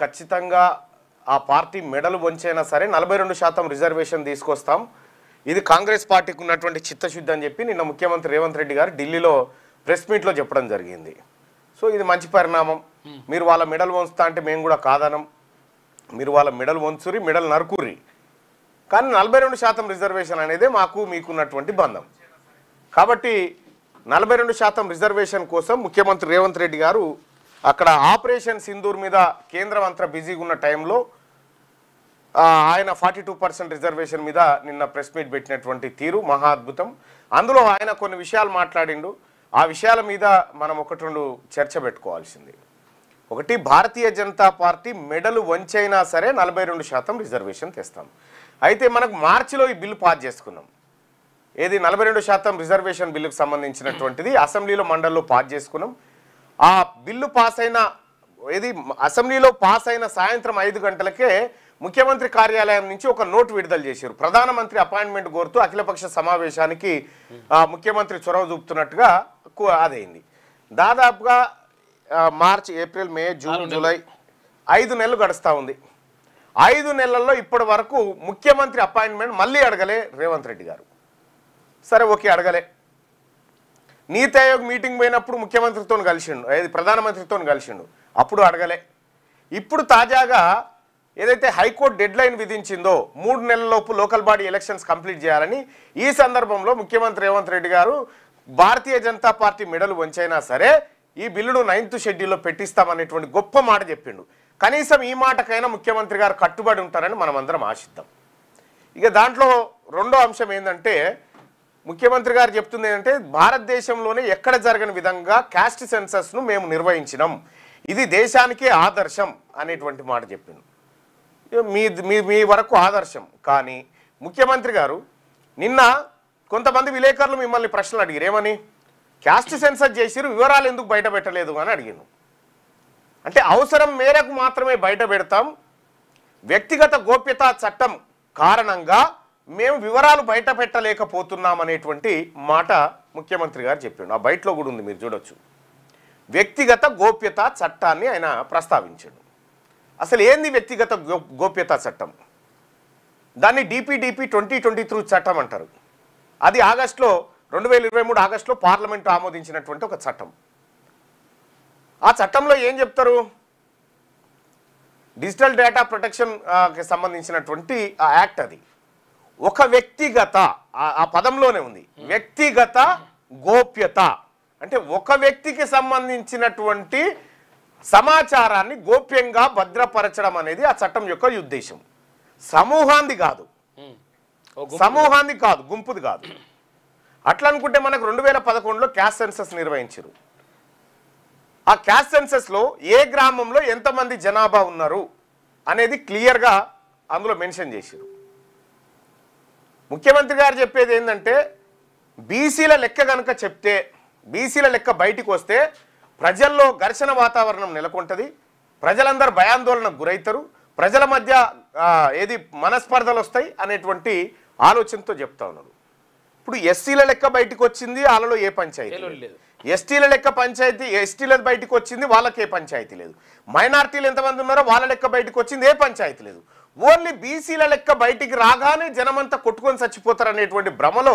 ఖచ్చితంగా ఆ పార్టీ మెడలు వంచైనా సరే 42% రిజర్వేషన్ తీసుకొస్తాం. ఇది కాంగ్రెస్ పార్టీకి ఉన్నటువంటి చిత్తశుద్ధి అని చెప్పి నిన్న ముఖ్యమంత్రి రేవంత్ రెడ్డి గారు ఢిల్లీలో ప్రెస్ మీట్లో చెప్పడం జరిగింది. సో ఇది మంచి పరిణామం. మీరు వాళ్ళ మెడలు వంచుతా అంటే మేము కూడా కాదనం. మీరు వాళ్ళ మెడలు వంచురి, మెడలు నరుకుర్రి. కానీ 42% రిజర్వేషన్ అనేది మాకు మీకున్నటువంటి బంధం. కాబట్టి 42% రిజర్వేషన్ కోసం ముఖ్యమంత్రి రేవంత్ రెడ్డి గారు అక్కడ ఆపరేషన్ సింధూర్ మీద కేంద్రం అంతా బిజీగా ఉన్న టైంలో ఆయన 42% రిజర్వేషన్ మీద నిన్న ప్రెస్ మీట్ పెట్టినటువంటి తీరు మహా అద్భుతం. అందులో ఆయన కొన్ని విషయాలు మాట్లాడిండు. ఆ విషయాల మీద మనం ఒకటి రెండు చర్చ పెట్టుకోవాల్సింది. ఒకటి, భారతీయ జనతా పార్టీ మెడలు వంచైనా సరే 42% రిజర్వేషన్ తెస్తాం. అయితే మనకు మార్చిలో ఈ బిల్లు పాస్ చేసుకున్నాం. ఏది 42% రిజర్వేషన్ బిల్లుకు సంబంధించినటువంటిది అసెంబ్లీలో మండలిలో పాస్ చేసుకున్నాం. ఆ బిల్లు పాస్ అయిన అసెంబ్లీలో పాస్ అయిన సాయంత్రం 5 గంటలకే ముఖ్యమంత్రి కార్యాలయం నుంచి ఒక నోట్ విడుదల చేశారు. ప్రధానమంత్రి అపాయింట్మెంట్ కోరుతూ అఖిలపక్ష సమావేశానికి ముఖ్యమంత్రి చొరవ చూపుతున్నట్టుగా అదైంది. దాదాపుగా మార్చి, ఏప్రిల్, మే, జూన్, జూలై 5 నెలలు గడుస్తూ ఉంది. 5 నెలల్లో ఇప్పటి వరకు ముఖ్యమంత్రి అపాయింట్మెంట్ మళ్ళీ అడగలే రేవంత్ రెడ్డి గారు. సరే, ఓకే, అడగలే. నీతి ఆయోగ్ మీటింగ్ పోయినప్పుడు ముఖ్యమంత్రితో కలిసిండు, ప్రధానమంత్రితో కలిసిండు, అప్పుడు అడగలే. ఇప్పుడు తాజాగా ఏదైతే హైకోర్టు డెడ్ లైన్ విధించిందో 3 నెలలలోపు లోకల్ బాడీ ఎలక్షన్స్ కంప్లీట్ చేయాలని, ఈ సందర్భంలో ముఖ్యమంత్రి రేవంత్ రెడ్డి గారు భారతీయ జనతా పార్టీ మెడలు వంచైనా సరే ఈ బిల్లును 9th షెడ్యూల్లో పెట్టిస్తామనేటువంటి గొప్ప మాట చెప్పిండు. కనీసం ఈ మాటకైనా ముఖ్యమంత్రి గారు కట్టుబడి ఉంటారని మనం అందరం ఆశిద్దాం. ఇక దాంట్లో రెండో అంశం ఏంటంటే, ముఖ్యమంత్రి గారు చెప్తుంది ఏంటంటే, భారతదేశంలోనే ఎక్కడ జరగని విధంగా క్యాస్ట్ సెన్సస్ను మేము నిర్వహించినాం, ఇది దేశానికే ఆదర్శం అనేటువంటి మాట చెప్పింది. మీ వరకు ఆదర్శం. కానీ ముఖ్యమంత్రి గారు నిన్న కొంతమంది విలేకరులు మిమ్మల్ని ప్రశ్నలు అడిగారు. ఏమని? క్యాస్ట్ సెన్సస్ చేసిరు, వివరాలు ఎందుకు బయట పెట్టలేదు అని అడిగాను. అంటే అవసరం మేరకు మాత్రమే బయట పెడతాం, వ్యక్తిగత గోప్యతా చట్టం కారణంగా మేము వివరాలు బయట పెట్టలేకపోతున్నాం అనేటువంటి మాట ముఖ్యమంత్రి గారు చెప్పిండు. ఆ బయటలో కూడా ఉంది, మీరు చూడొచ్చు. వ్యక్తిగత గోప్యతా చట్టాన్ని ఆయన ప్రస్తావించాడు. అసలు ఏంది వ్యక్తిగత గోప్యతా చట్టం? దాన్ని DPDP 2023 చట్టం అంటారు. అది 2023 ఆగస్టులో పార్లమెంటు ఆమోదించినటువంటి ఒక చట్టం. ఆ చట్టంలో ఏం చెప్తారు? డిజిటల్ డేటా ప్రొటెక్షన్కి సంబంధించినటువంటి ఆ యాక్ట్. అది ఒక వ్యక్తిగత, ఆ పదంలోనే ఉంది, వ్యక్తిగత గోప్యత. అంటే ఒక వ్యక్తికి సంబంధించినటువంటి సమాచారాన్ని గోప్యంగా భద్రపరచడం అనేది ఆ చట్టం యొక్క ఉద్దేశం. సమూహాంది కాదు, గుంపుది కాదు. అట్లా అనుకుంటే మనకు 2011లో క్యాస్ట్ సెన్సస్ నిర్వహించారు. ఆ క్యాస్ట్ సెన్సస్లో ఏ గ్రామంలో ఎంతమంది జనాభా ఉన్నారు అనేది క్లియర్గా అందులో మెన్షన్ చేశారు. ముఖ్యమంత్రి గారు చెప్పేది ఏంటంటే, బీసీల లెక్క కనుక చెప్తే, బీసీల లెక్క బయటికి వస్తే ప్రజల్లో ఘర్షణ వాతావరణం నెలకొంటుంది, ప్రజలందరూ భయాందోళనకు గురవుతారు, ప్రజల మధ్య మనస్పర్ధలు వస్తాయి అనేటువంటి ఆలోచనతో చెప్తా ఉన్నారు. ఇప్పుడు ఎస్సీల లెక్క బయటకు వచ్చింది, వాళ్ళలో ఏ పంచాయతీ లేదు. ఎస్టీల లెక్క ఎస్టీల బయటకు వచ్చింది, వాళ్ళకి ఏ పంచాయతీ లేదు. మైనార్టీలు ఎంతమంది ఉన్నారో వాళ్ళ లెక్క బయటకు వచ్చింది, ఏ పంచాయతీ లేదు. ఓన్లీ బీసీల లెక్క బయటికి రాగానే జనమంతా కొట్టుకొని చచ్చిపోతారు అనేటువంటి భ్రమలో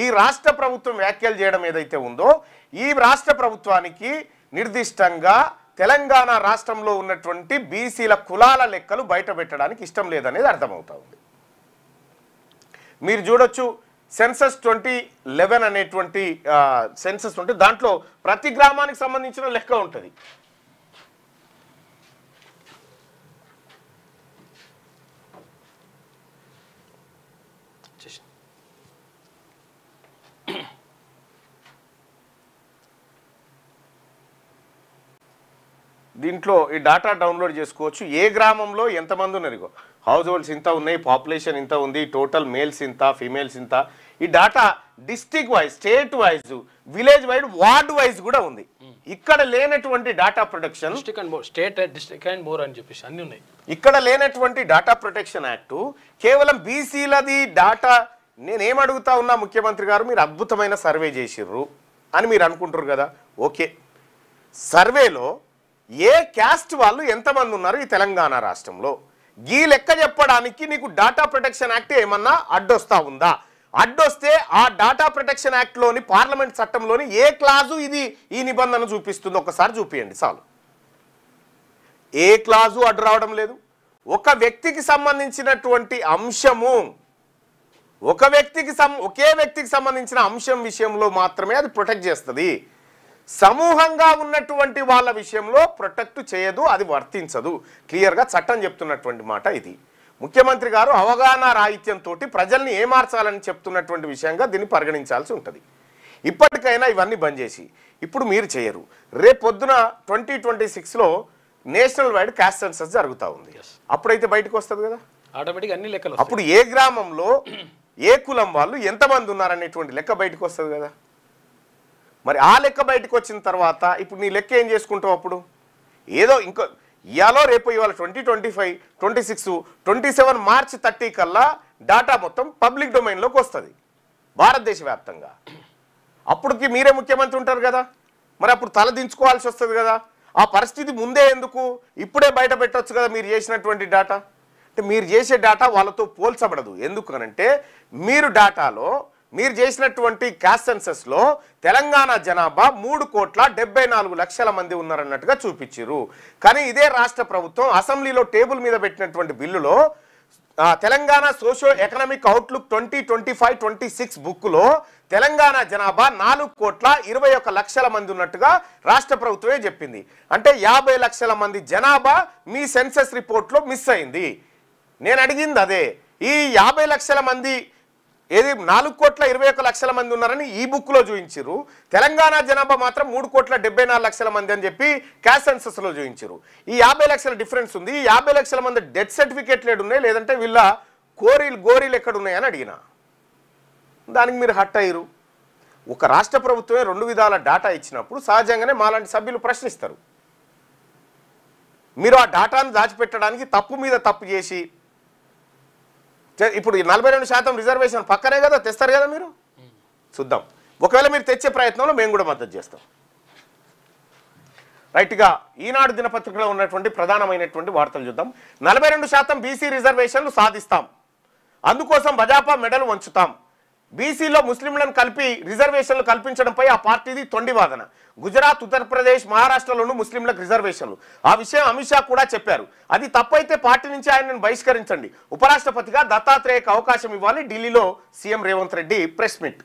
ఈ రాష్ట్ర ప్రభుత్వం వ్యాఖ్యలు చేయడం ఏదైతే ఉందో, ఈ రాష్ట్ర ప్రభుత్వానికి నిర్దిష్టంగా తెలంగాణ రాష్ట్రంలో ఉన్నటువంటి బీసీల కులాల లెక్కలు బయట పెట్టడానికి ఇష్టం లేదనేది అర్థమవుతా ఉంది. మీరు చూడొచ్చు, సెన్సస్ 2011 అనేటువంటి సెన్సస్ ఉంటుంది. దాంట్లో ప్రతి గ్రామానికి సంబంధించిన లెక్క ఉంటుంది. దీంట్లో ఈ డాటా డౌన్లోడ్ చేసుకోవచ్చు. ఏ గ్రామంలో ఎంతమంది ఉన్నారు, హౌస్ హోల్డ్స్ ఇంత ఉన్నాయి, పాపులేషన్ ఇంత ఉంది, టోటల్ మేల్స్ ఇంత, ఫీమేల్స్ ఇంత. ఈ data district wise, state wise, village wise, ward wise కూడా ఉంది. ఇక్కడ లేనటువంటి డాటా ప్రొటెక్షన్, ఇక్కడ లేనటువంటి డాటా ప్రొటెక్షన్ యాక్ట్ కేవలం బీసీలది డాటా. నేనేమడుగుతా ఉన్నా, ముఖ్యమంత్రి గారు మీరు అద్భుతమైన సర్వే చేసిర్రు అని మీరు అనుకుంటారు కదా, ఓకే. సర్వేలో ఏ క్యాస్ట్ వాళ్ళు ఎంతమంది ఉన్నారు ఈ తెలంగాణ రాష్ట్రంలో, ఈ లెక్క చెప్పడానికి నీకు డాటా ప్రొటెక్షన్ యాక్ట్ ఏమన్నా అడ్డొస్తా ఉందా? అడ్డొస్తే ఆ డాటా ప్రొటెక్షన్ యాక్ట్లోని పార్లమెంట్ చట్టంలోని ఏ క్లాజు ఇది ఈ నిబంధన చూపిస్తుందో ఒకసారి చూపియండి చాలు. ఏ క్లాజు అడ్డు రావడం లేదు. ఒక వ్యక్తికి సంబంధించినటువంటి అంశము, ఒకే వ్యక్తికి సంబంధించిన అంశం విషయంలో మాత్రమే అది ప్రొటెక్ట్ చేస్తుంది. సమూహంగా ఉన్నటువంటి వాళ్ళ విషయంలో ప్రొటెక్ట్ చేయదు, అది వర్తించదు. క్లియర్గా చట్టం చెప్తున్నటువంటి మాట ఇది. ముఖ్యమంత్రి గారు అవగాహన రాహిత్యంతో ప్రజల్ని ఏమార్చాలని చెప్తున్నటువంటి విషయంగా దీన్ని పరిగణించాల్సి ఉంటుంది. ఇప్పటికైనా ఇవన్నీ బంద్ చేసి ఇప్పుడు మీరు చేయరు. రేపు పొద్దున 2026లో నేషనల్ వైడ్ క్యాస్ట్ సెన్సస్ జరుగుతూ ఉంది. అప్పుడైతే బయటకు వస్తుంది కదా ఆటోమేటిక్ అన్ని లెక్కలు. అప్పుడు ఏ గ్రామంలో ఏ కులం వాళ్ళు ఎంతమంది ఉన్నారనేటువంటి లెక్క బయటకు వస్తుంది కదా. మరి ఆ లెక్క బయటకు వచ్చిన తర్వాత ఇప్పుడు నీ లెక్క ఏం చేసుకుంటావు? అప్పుడు ఏదో ఇంకో ఇవాళ రేపు ఇవాళ 2025, 26, 27 మార్చి 30 కల్లా డాటా మొత్తం పబ్లిక్ డొమైన్లోకి వస్తుంది భారతదేశ వ్యాప్తంగా. అప్పటికి మీరే ముఖ్యమంత్రి ఉంటారు కదా, మరి అప్పుడు తల దించుకోవాల్సి వస్తుంది కదా. ఆ పరిస్థితి ముందే ఎందుకు, ఇప్పుడే బయట పెట్టవచ్చు కదా మీరు చేసినటువంటి డాటా. అంటే మీరు చేసే డాటా వాళ్ళతో పోల్చబడదు. ఎందుకనంటే మీరు చేసినటువంటి క్యాస్ట్ సెన్సస్లో తెలంగాణ జనాభా 3,74,00,000 మంది ఉన్నారన్నట్టుగా చూపించారు. కానీ ఇదే రాష్ట్ర ప్రభుత్వం అసెంబ్లీలో టేబుల్ మీద పెట్టినటువంటి బిల్లులో తెలంగాణ సోషో ఎకనామిక్ అవుట్లుక్ 2025-26 బుక్లో తెలంగాణ జనాభా 4,21,00,000 మంది ఉన్నట్టుగా రాష్ట్ర ప్రభుత్వమే చెప్పింది. అంటే 50 లక్షల మంది జనాభా మీ సెన్సస్ రిపోర్ట్లో మిస్ అయింది. నేను అడిగింది అదే. ఈ 50 లక్షల మంది ఏది 4,21,00,000 మంది ఉన్నారని ఈ బుక్లో చూపించారు. తెలంగాణ జనాభా మాత్రం 3,74,00,000 మంది అని చెప్పి క్యాస్ట్ సెన్సస్లో చూపించారు. ఈ 50 లక్షల డిఫరెన్స్ ఉంది. ఈ 50 లక్షల మంది డెత్ సర్టిఫికేట్లు ఏడున్నాయి, లేదంటే వీళ్ళ గోరీలు ఎక్కడున్నాయని అడిగిన. దానికి మీరు హట్ అయ్యారు. ఒక రాష్ట్ర ప్రభుత్వమే 2 విధాల డాటా ఇచ్చినప్పుడు సహజంగానే మాలాంటి సభ్యులు ప్రశ్నిస్తారు. మీరు ఆ డాటాను దాచిపెట్టడానికి తప్పు మీద తప్పు చేసి ఇప్పుడు 42% రిజర్వేషన్ పక్కనే కదా తెస్తారు కదా మీరు. చూద్దాం, ఒకవేళ మీరు తెచ్చే ప్రయత్నంలో మేము కూడా మద్దతు చేస్తాం. రైట్గా ఈనాడు దినపత్రికలో ఉన్నటువంటి ప్రధానమైనటువంటి వార్తలు చూద్దాం. 42% బీసీ రిజర్వేషన్లు సాధిస్తాం, అందుకోసం భాజపా మెడలు వంచుతాం. బీసీలో ముస్లింలను కలిపి రిజర్వేషన్లు కల్పించడంపై ఆ పార్టీది తొండి వాదన. గుజరాత్, ఉత్తరప్రదేశ్, మహారాష్ట్రలోనూ ముస్లింలకు రిజర్వేషన్లు. ఆ విషయం అమిత్ షా కూడా చెప్పారు. అది తప్పైతే పార్టీ నుంచి ఆయనను బహిష్కరించండి. ఉపరాష్ట్రపతిగా దత్తాత్రేయకు అవకాశం ఇవ్వాలి. ఢిల్లీలో CM Revanth Reddy press meet.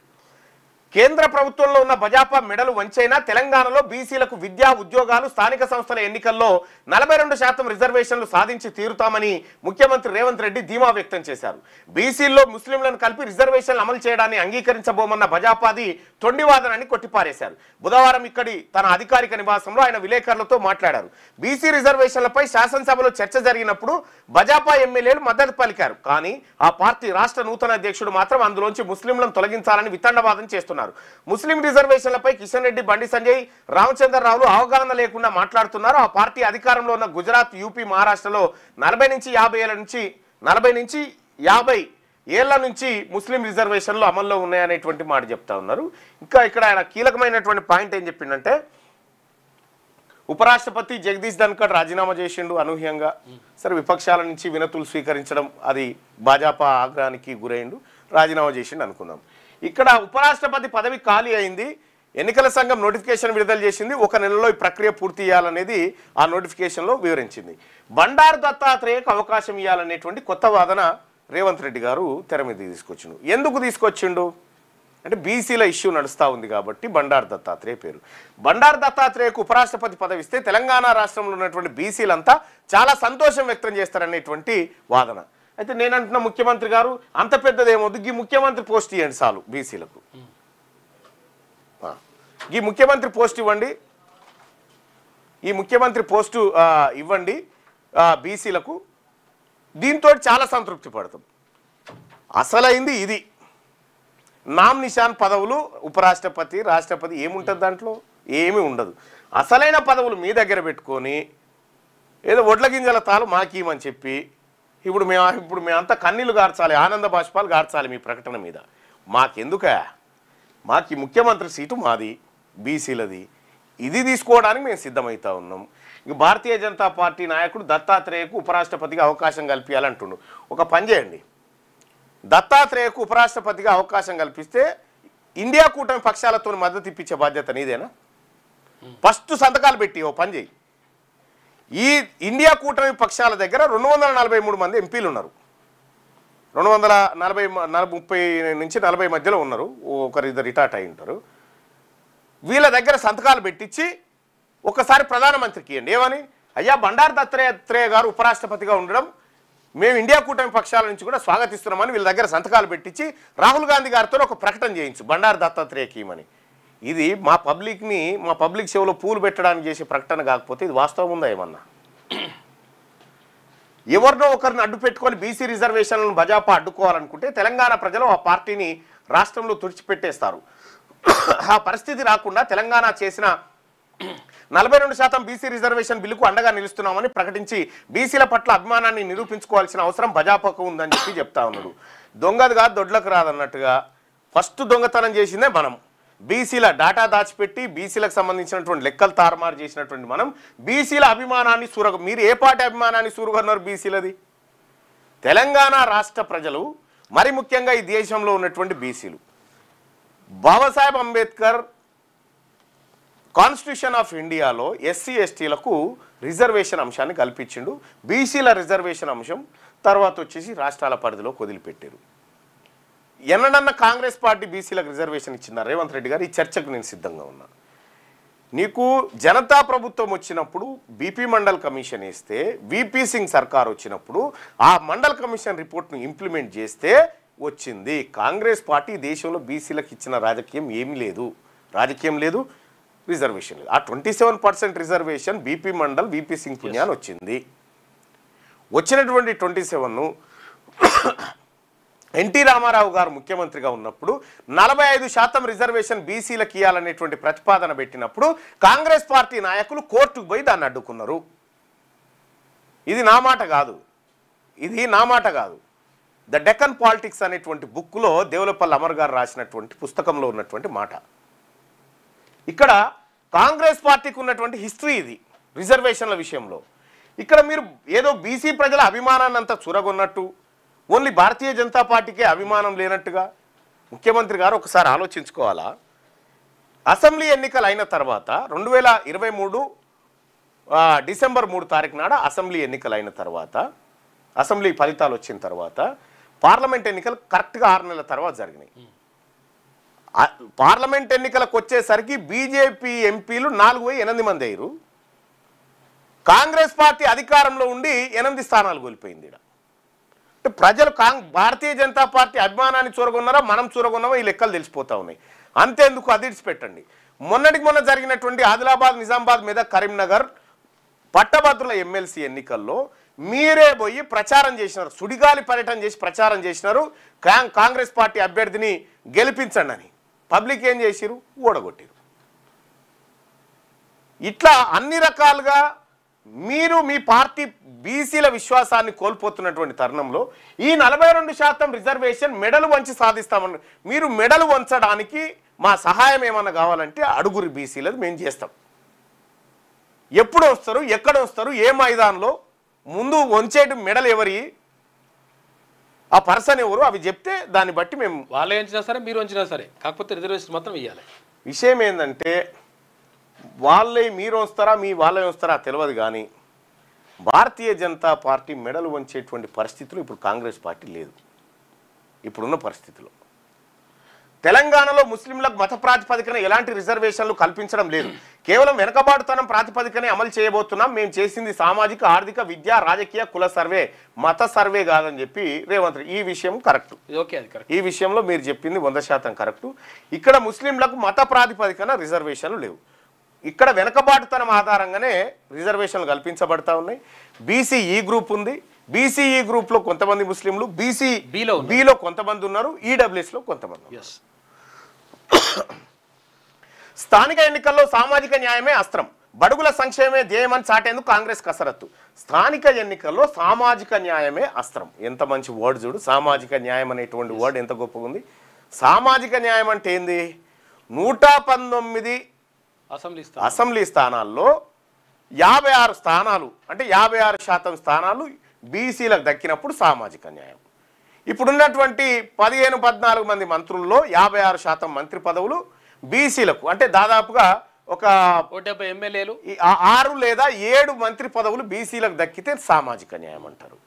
కేంద్ర ప్రభుత్వంలో ఉన్న భాజపా మెడలు వంచైనా తెలంగాణలో బీసీలకు విద్యా, ఉద్యోగాలు, స్థానిక సంస్థల ఎన్నికల్లో 42% రిజర్వేషన్లు సాధించి తీరుతామని ముఖ్యమంత్రి రేవంత్ రెడ్డి ధీమా వ్యక్తం చేశారు. బీసీల్లో ముస్లింలను కలిపి రిజర్వేషన్లు అమలు చేయడాన్ని అంగీకరించబోమన్న భాజపాది తొండివాదనాన్ని కొట్టిపారేశారు. బుధవారం ఇక్కడి తన అధికారిక నివాసంలో ఆయన విలేకరులతో మాట్లాడారు. బీసీ రిజర్వేషన్లపై శాసనసభలో చర్చ జరిగినప్పుడు భాజపా ఎమ్మెల్యేలు మద్దతు పలికారు. కానీ ఆ పార్టీ రాష్ట్ర నూతన అధ్యక్షుడు మాత్రం అందులోంచి ముస్లింలను తొలగించాలని వితండవాదం చేస్తున్నారు. ముస్లిం రిజర్వేషన్లపై కిషన్ రెడ్డి, బండి సంజయ్, రామచంద్రరావులు అవగాహన లేకుండా మాట్లాడుతున్నారు. ఆ పార్టీ అధికారంలో ఉన్న గుజరాత్, యూపీ, మహారాష్ట్రలో 40 నుంచి 50 ఏళ్ల నుంచి ముస్లిం రిజర్వేషన్లు అమల్లో ఉన్నాయనేటువంటి మాట చెప్తా ఉన్నారు. ఇంకా ఇక్కడ ఆయన కీలకమైనటువంటి పాయింట్ ఏం చెప్పిండంటే, ఉపరాష్ట్రపతి జగదీష్ ధన్కర్ రాజీనామా చేసిండు అనూహ్యంగా. సరే, విపక్షాల నుంచి వినతులు స్వీకరించడం అది భాజపా ఆగ్రహానికి గురైండు, రాజీనామా చేసిండు అనుకుందాం. ఇక్కడ ఉపరాష్ట్రపతి పదవి ఖాళీ అయింది. ఎన్నికల సంఘం నోటిఫికేషన్ విడుదల చేసింది. 1 నెలలో ఈ ప్రక్రియ పూర్తి చేయాలనేది ఆ నోటిఫికేషన్లో వివరించింది. బండారు దత్తాత్రేయకు అవకాశం ఇవ్వాలనేటువంటి కొత్త వాదన రేవంత్ రెడ్డి గారు తెర మీద తీసుకొచ్చిండు. ఎందుకు తీసుకొచ్చిండు అంటే బీసీల ఇష్యూ నడుస్తూ ఉంది కాబట్టి బండారు దత్తాత్రేయ పేరు. బండారు దత్తాత్రేయకు ఉపరాష్ట్రపతి పదవి ఇస్తే తెలంగాణ రాష్ట్రంలో ఉన్నటువంటి బీసీలంతా చాలా సంతోషం వ్యక్తం చేస్తారనేటువంటి వాదన. అయితే నేను అంటున్న ముఖ్యమంత్రి గారు అంత పెద్దదేమొద్దు, ఈ ముఖ్యమంత్రి పోస్ట్ ఇవ్వండి చాలు బీసీలకు. ఈ ముఖ్యమంత్రి పోస్ట్ ఇవ్వండి, ఈ ముఖ్యమంత్రి పోస్టు ఇవ్వండి బీసీలకు. దీంతో చాలా సంతృప్తి పడతాం. అసలైంది ఇది. నామ్ నిషాన్ పదవులు ఉపరాష్ట్రపతి, రాష్ట్రపతి ఏముంటుంది దాంట్లో? ఏమీ ఉండదు. అసలైన పదవులు మీ దగ్గర పెట్టుకొని ఏదో ఒడ్ల గింజల తాలు మాకీమని చెప్పి ఇప్పుడు మేమంతా కన్నీళ్లు గార్చాలి, ఆనంద బాష్పాలు గార్చాలి మీ ప్రకటన మీద. మాకెందుక? మాకు ముఖ్యమంత్రి సీటు మాది, బీసీలది. ఇది తీసుకోవడానికి మేము సిద్ధమవుతా ఉన్నాం. ఇక భారతీయ జనతా పార్టీ నాయకుడు దత్తాత్రేయకు ఉపరాష్ట్రపతిగా అవకాశం కల్పించాలంటుండు. ఒక పని చేయండి, దత్తాత్రేయకు ఉపరాష్ట్రపతిగా అవకాశం కల్పిస్తే ఇండియా కూటమి పక్షాలతో మద్దతు ఇప్పించే బాధ్యత నీదేనా? ఫస్ట్ సంతకాలు పెట్టి ఓ పని చేయి. ఈ ఇండియా కూటమి పక్షాల దగ్గర 243 మంది ఎంపీలు ఉన్నారు. 30 నుంచి 40 మధ్యలో ఉన్నారు, ఒకరిద్దరు రిటార్ట్ అయి ఉంటారు. వీళ్ళ దగ్గర సంతకాలు పెట్టించి ఒకసారి ప్రధానమంత్రికి ఇవ్వండి. ఏమని, అయ్యా బండారు దత్తాత్రేయ గారు ఉపరాష్ట్రపతిగా ఉండడం మేము ఇండియా కూటమి పక్షాల నుంచి కూడా స్వాగతిస్తున్నామని వీళ్ళ దగ్గర సంతకాలు పెట్టించి రాహుల్ గాంధీ గారితో ఒక ప్రకటన చేయించు బండారు దత్తాత్రేయకి ఇవ్వమని. ఇది మా పబ్లిక్ షోలో పూలు పెట్టడానికి చేసే ప్రకటన కాకపోతే ఇది వాస్తవం ఉందా? ఏమన్నా ఎవరినో ఒకరిని అడ్డు పెట్టుకొని బీసీ రిజర్వేషన్లను బజాపా అడ్డుకోవాలనుకుంటే తెలంగాణ ప్రజలు ఆ పార్టీని రాష్ట్రంలో తుడిచిపెట్టేస్తారు. ఆ పరిస్థితి రాకుండా తెలంగాణ చేసిన 42% బీసీ రిజర్వేషన్ బిల్లుకు అండగా నిలుస్తున్నామని ప్రకటించి బీసీల పట్ల అభిమానాన్ని నిరూపించుకోవాల్సిన అవసరం బజాపాకు ఉందని చెప్తా ఉన్నాడు. దొంగది కాదు దొడ్లకు రాదన్నట్టుగా ఫస్ట్ దొంగతనం చేసిందే మనం. బీసీల డాటా దాచిపెట్టి బీసీలకు సంబంధించినటువంటి లెక్కలు తారుమారు చేసినటువంటి మనం బీసీల అభిమానాన్ని మీరు ఏ పార్టీ అభిమానాన్ని సూరుగన్నారు? బీసీలది. తెలంగాణ రాష్ట్ర ప్రజలు, మరి ముఖ్యంగా ఈ దేశంలో ఉన్నటువంటి బీసీలు, బాబాసాహెబ్ అంబేద్కర్ కాన్స్టిట్యూషన్ ఆఫ్ ఇండియాలో ఎస్సీ ఎస్టీలకు రిజర్వేషన్ అంశాన్ని కల్పించిండు. బీసీల రిజర్వేషన్ అంశం తర్వాత వచ్చేసి రాష్ట్రాల పరిధిలో వదిలిపెట్టారు. ఎన్నడన్నా కాంగ్రెస్ పార్టీ బీసీలకు రిజర్వేషన్ ఇచ్చిందా? రేవంత్ రెడ్డి గారు, ఈ చర్చకు నేను సిద్ధంగా ఉన్నా. నీకు జనతా ప్రభుత్వం వచ్చినప్పుడు బీపీ మండల్ కమిషన్ వేస్తే, వీపీ సింగ్ సర్కార్ వచ్చినప్పుడు ఆ మండల్ కమిషన్ రిపోర్ట్ను ఇంప్లిమెంట్ చేస్తే వచ్చింది. కాంగ్రెస్ పార్టీ దేశంలో బీసీలకు ఇచ్చిన రాజకీయం ఏమీ లేదు, రాజకీయం లేదు, రిజర్వేషన్ లేదు. ఆ 27% reservation BP mandal VP Singh పుణ్యాన్ని వచ్చింది. వచ్చినటువంటి 27ను ఎన్టీ రామారావు గారు ముఖ్యమంత్రిగా ఉన్నప్పుడు 45% రిజర్వేషన్ బీసీలకు ఇవ్వాలనేటువంటి ప్రతిపాదన పెట్టినప్పుడు కాంగ్రెస్ పార్టీ నాయకులు కోర్టుకు పోయి దాన్ని అడ్డుకున్నారు. ఇది నా మాట కాదు, ద డెక్కన్ పాలిటిక్స్ అనేటువంటి బుక్లో దేవులపల్లి అమర్ గారు రాసినటువంటి పుస్తకంలో ఉన్నటువంటి మాట. ఇక్కడ కాంగ్రెస్ పార్టీకి ఉన్నటువంటి హిస్టరీ ఇది రిజర్వేషన్ల విషయంలో. ఇక్కడ మీరు ఏదో బీసీ ప్రజల అభిమానాన్ని అంతా చురగొన్నట్టు, ఓన్లీ భారతీయ జనతా పార్టీకే అభిమానం లేనట్టుగా ముఖ్యమంత్రి గారు ఒకసారి ఆలోచించుకోవాలా. అసెంబ్లీ ఎన్నికలు అయిన తర్వాత 2023 డిసెంబర్ 3 తారీఖు నాడు అసెంబ్లీ ఎన్నికలు అయిన తర్వాత, అసెంబ్లీ ఫలితాలు వచ్చిన తర్వాత పార్లమెంట్ ఎన్నికలు కరెక్ట్గా 6 నెలల తర్వాత జరిగినాయి. పార్లమెంట్ ఎన్నికలకు వచ్చేసరికి బీజేపీ ఎంపీలు 408 మంది అయ్యారు. కాంగ్రెస్ పార్టీ అధికారంలో ఉండి 8 స్థానాలు కోల్పోయింది. అంటే ప్రజలు భారతీయ జనతా పార్టీ అభిమానాన్ని చూరగొన్నారా, మనం చూరగొన్నామో ఈ లెక్కలు తెలిసిపోతా ఉన్నాయి. అంతేందుకు అదిడిచి పెట్టండి, మొన్నటికి మొన్న జరిగినటువంటి ఆదిలాబాద్, నిజామాబాద్ మీద కరీంనగర్ పట్టభద్రుల ఎమ్మెల్సీ ఎన్నికల్లో మీరే పోయి ప్రచారం చేసినారు, సుడిగాలి పర్యటన చేసి ప్రచారం చేసినారు, కాంగ్రెస్ పార్టీ అభ్యర్థిని గెలిపించండి అని. పబ్లిక్ ఏం చేసిరు? ఓడగొట్టిరు. ఇట్లా అన్ని రకాలుగా మీరు మీ పార్టీ బీసీల విశ్వాసాన్ని కోల్పోతున్నటువంటి తరుణంలో ఈ 42% రిజర్వేషన్ మెడలు వంచి సాధిస్తామని, మీరు మెడలు వంచడానికి మా సహాయం ఏమన్నా కావాలంటే అడుగురి బీసీలది మేము చేస్తాం. ఎప్పుడు వస్తారు, ఎక్కడ వస్తారు, ఏ మైదానంలో, ముందు వంచేటి మెడలు ఎవరి, ఆ పర్సన్ ఎవరు, అవి చెప్తే దాన్ని బట్టి మేము వాళ్ళే వంచినా సరే మీరు వంచినా సరే, కాకపోతే రిజర్వేషన్ మాత్రం ఇవ్వాలి. విషయం ఏంటంటే వాళ్ళే మీరు వస్తారా మీ వాళ్ళే వస్తారా తెలియదు, కానీ భారతీయ జనతా పార్టీ మెడలు వంచేటువంటి పరిస్థితులు ఇప్పుడు కాంగ్రెస్ పార్టీ లేదు. ఇప్పుడున్న పరిస్థితిలో తెలంగాణలో ముస్లింలకు మత ప్రాతిపదికన ఎలాంటి రిజర్వేషన్లు కల్పించడం లేదు, కేవలం వెనకబాటుతనం ప్రాతిపదికనే అమలు చేయబోతున్నాం. మేము చేసింది సామాజిక, ఆర్థిక, విద్యా, రాజకీయ, కుల సర్వే, మత సర్వే కాదని చెప్పి రేవంత్ రెడ్డి. ఈ విషయం కరెక్ట్, ఈ విషయంలో మీరు చెప్పింది 100% కరెక్టు. ఇక్కడ ముస్లింలకు మత ప్రాతిపదికన రిజర్వేషన్లు లేవు, ఇక్కడ వెనకబాటుతనం ఆధారంగానే రిజర్వేషన్లు కల్పించబడతా ఉన్నాయి. బీసీఈ గ్రూప్ ఉంది, బీసీఈ గ్రూప్లో కొంతమంది ముస్లింలు, బీలో కొంతమంది ఉన్నారు, ఈడబ్ల్యూఎస్లో కొంతమంది. స్థానిక ఎన్నికల్లో సామాజిక న్యాయమే అస్త్రం, బడుగుల సంక్షేమమే ధ్యేయమని చాటేందుకు కాంగ్రెస్ కసరత్తు. స్థానిక ఎన్నికల్లో సామాజిక న్యాయమే అస్త్రం. ఎంత మంచి వర్డ్ చూడు, సామాజిక న్యాయం అనేటువంటి వర్డ్ ఎంత గొప్పగా ఉంది. సామాజిక న్యాయం అంటే ఏంది? 119 అసెంబ్లీ స్థానాల్లో 56 స్థానాలు అంటే 56% స్థానాలు బీసీలకు దక్కినప్పుడు సామాజిక న్యాయం. ఇప్పుడున్నటువంటి 15-14 మంది మంత్రుల్లో 56% మంత్రి పదవులు బీసీలకు, అంటే దాదాపుగా ఒక 70 ఎమ్మెల్యేలు 6 లేదా 7 మంత్రి పదవులు బీసీలకు దక్కితే సామాజిక న్యాయం అంటారు.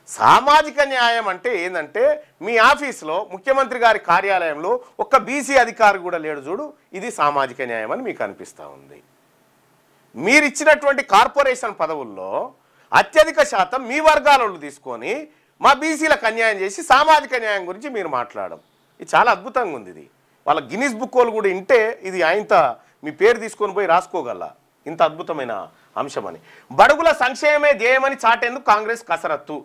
సామాజిక న్యాయం అంటే ఏంటంటే మీ ఆఫీస్లో ముఖ్యమంత్రి గారి కార్యాలయంలో ఒక్క బీసీ అధికారి కూడా లేడు చూడు, ఇది సామాజిక న్యాయం అని మీకు అనిపిస్తూ ఉంది. మీరిచ్చినటువంటి కార్పొరేషన్ పదవుల్లో అత్యధిక శాతం మీ వర్గాలను తీసుకొని మా బీసీలకు అన్యాయం చేసి సామాజిక న్యాయం గురించి మీరు మాట్లాడడం ఇది చాలా అద్భుతంగా ఉంది. ఇది వాళ్ళ గిన్నిస్ బుక్ వాళ్ళు కూడా ఇంటే ఇది ఆయనత మీ పేరు తీసుకొని పోయి రాసుకోగల ఇంత అద్భుతమైన అంశమని. బడుగుల సంక్షేమమే ధ్యేయమని చాటేందుకు కాంగ్రెస్ కసరత్తు.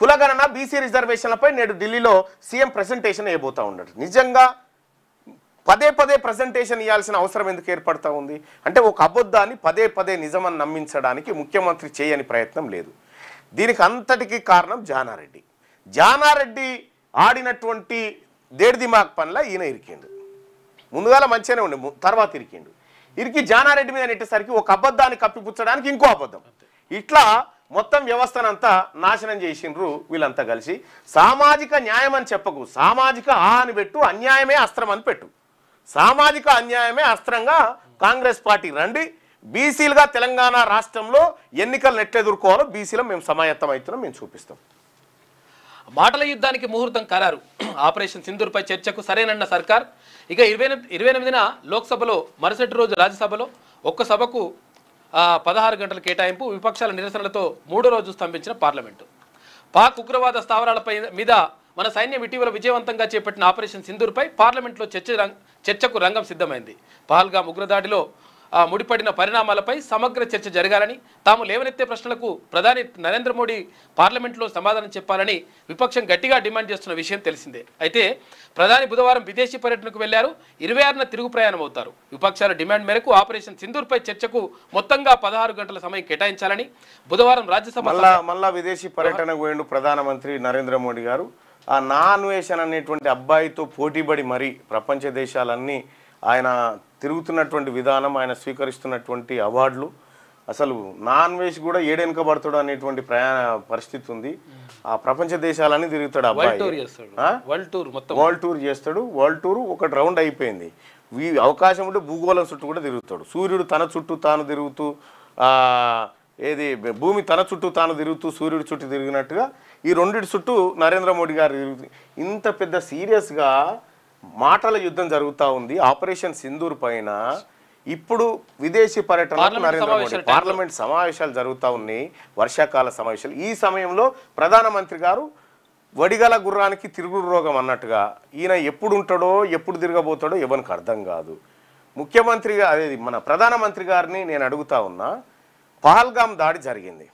కులగణన బీసీ రిజర్వేషన్లపై నేడు ఢిల్లీలో సీఎం ప్రెజెంటేషన్ ఇవ్వబోతూ ఉన్నాడు. నిజంగా పదే పదే ప్రెజెంటేషన్ ఇవ్వాల్సిన అవసరం ఎందుకు ఏర్పడతా ఉంది అంటే ఒక అబద్ధాన్ని పదే పదే నిజమని నమ్మించడానికి ముఖ్యమంత్రి చేయని ప్రయత్నం లేదు. దీనికి అంతటికీ కారణం జానారెడ్డి. జానారెడ్డి ఆడినటువంటి దేడి దిమాగ్ పనిలా ఈయన ఇరికిండు. ముందుగాల మంచిగానే ఉండే, తర్వాత ఇరికి జానారెడ్డి మీద నెట్టేసరికి ఒక అబద్ధాన్ని కప్పిపుచ్చడానికి ఇంకో అబద్ధం, ఇట్లా మొత్తం వ్యవస్థనంతా నాశనం చేసిండ్రు వీళ్ళంతా కలిసి. సామాజిక న్యాయం అని చెప్పకు, సామాజిక అని పెట్టు, అన్యాయమే అస్త్రం అని పెట్టు. సామాజిక అన్యాయమే అస్త్రంగా కాంగ్రెస్ పార్టీ రండి. బీసీలుగా తెలంగాణ రాష్ట్రంలో ఎన్నికలు ఎట్లెదుర్కోవాలో బీసీలో మేము సమాయత్తం అవుతున్నాం, మేము చూపిస్తాం. మాటల యుద్ధానికి ముహూర్తం ఖరారు. ఆపరేషన్ సింధూర్పై చర్చకు సరేనన్న సర్కార్. ఇక 28న లోక్సభలో, మరుసటి రోజు రాజ్యసభలో ఒక్క సభకు 16 గంటల కేటాయింపు. విపక్షాల నిరసనలతో 3వ రోజు స్తంభించిన పార్లమెంటు. పాక్ ఉగ్రవాద స్థావరాలపై మీద మన సైన్యం ఇటీవల విజయవంతంగా చేపట్టిన ఆపరేషన్ సింధూర్పై పార్లమెంట్లో చర్చకు రంగం సిద్ధమైంది. పహల్గామ్ ఉగ్రదాడిలో ముడిపడిన పరిణామాలపై సమగ్ర చర్చ జరగాలని, తాము లేవనెత్తే ప్రశ్నలకు ప్రధాని నరేంద్ర మోడీ పార్లమెంట్లో సమాధానం చెప్పాలని విపక్షం గట్టిగా డిమాండ్ చేస్తున్న విషయం తెలిసిందే. అయితే ప్రధాని బుధవారం విదేశీ పర్యటనకు వెళ్లారు. 26న తిరుగు ప్రయాణం అవుతారు. విపక్షాల డిమాండ్ మేరకు ఆపరేషన్ సింధూర్పై చర్చకు మొత్తంగా 16 గంటల సమయం కేటాయించాలని బుధవారం రాజ్యసభ మళ్ళా విదేశీ పర్యటనకు పోయిండు ప్రధానమంత్రి నరేంద్ర మోడీ గారు. ఆ నాన్వేషన్ అనేటువంటి అబ్బాయితో పోటీపడి మరి ప్రపంచ దేశాలన్నీ ఆయన తిరుగుతున్నటువంటి విధానం, ఆయన స్వీకరిస్తున్నటువంటి అవార్డులు, అసలు నాన్ వెజ్ కూడా ఏడెనకబడతాడు అనేటువంటి పరిస్థితి ఉంది. ఆ ప్రపంచ దేశాలన్నీ తిరుగుతాడు అబ్బాయి. వరల్డ్ టూర్ చేస్తాడు. వరల్డ్ టూర్ ఒకటి రౌండ్ అయిపోయింది. అవకాశం ఉంటే భూగోళం చుట్టూ కూడా తిరుగుతాడు. సూర్యుడు తన చుట్టూ తాను తిరుగుతూ, భూమి తన చుట్టూ తాను తిరుగుతూ సూర్యుడి చుట్టూ తిరిగినట్టుగా ఈ రెండిటి చుట్టూ నరేంద్ర మోడీ గారు తిరుగుతుంది. ఇంత పెద్ద సీరియస్గా మాటల యుద్ధం జరుగుతూ ఉంది ఆపరేషన్ సింధూర్ పైన. ఇప్పుడు విదేశీ పర్యటనకు నరేంద్ర మోడీ, పార్లమెంట్ సమావేశాలు జరుగుతూ ఉన్నాయి, వర్షాకాల సమావేశాలు. ఈ సమయంలో ప్రధానమంత్రి గారు వడిగల గుర్రానికి తిరుగుడు రోగం అన్నట్టుగా ఈయన ఎప్పుడు ఉంటాడో ఎప్పుడు తిరగబోతాడో ఎవరికి అర్థం కాదు. ముఖ్యమంత్రిగా అదే మన ప్రధానమంత్రి గారిని నేను అడుగుతా ఉన్నా, పహల్గామ్ దాడి జరిగింది,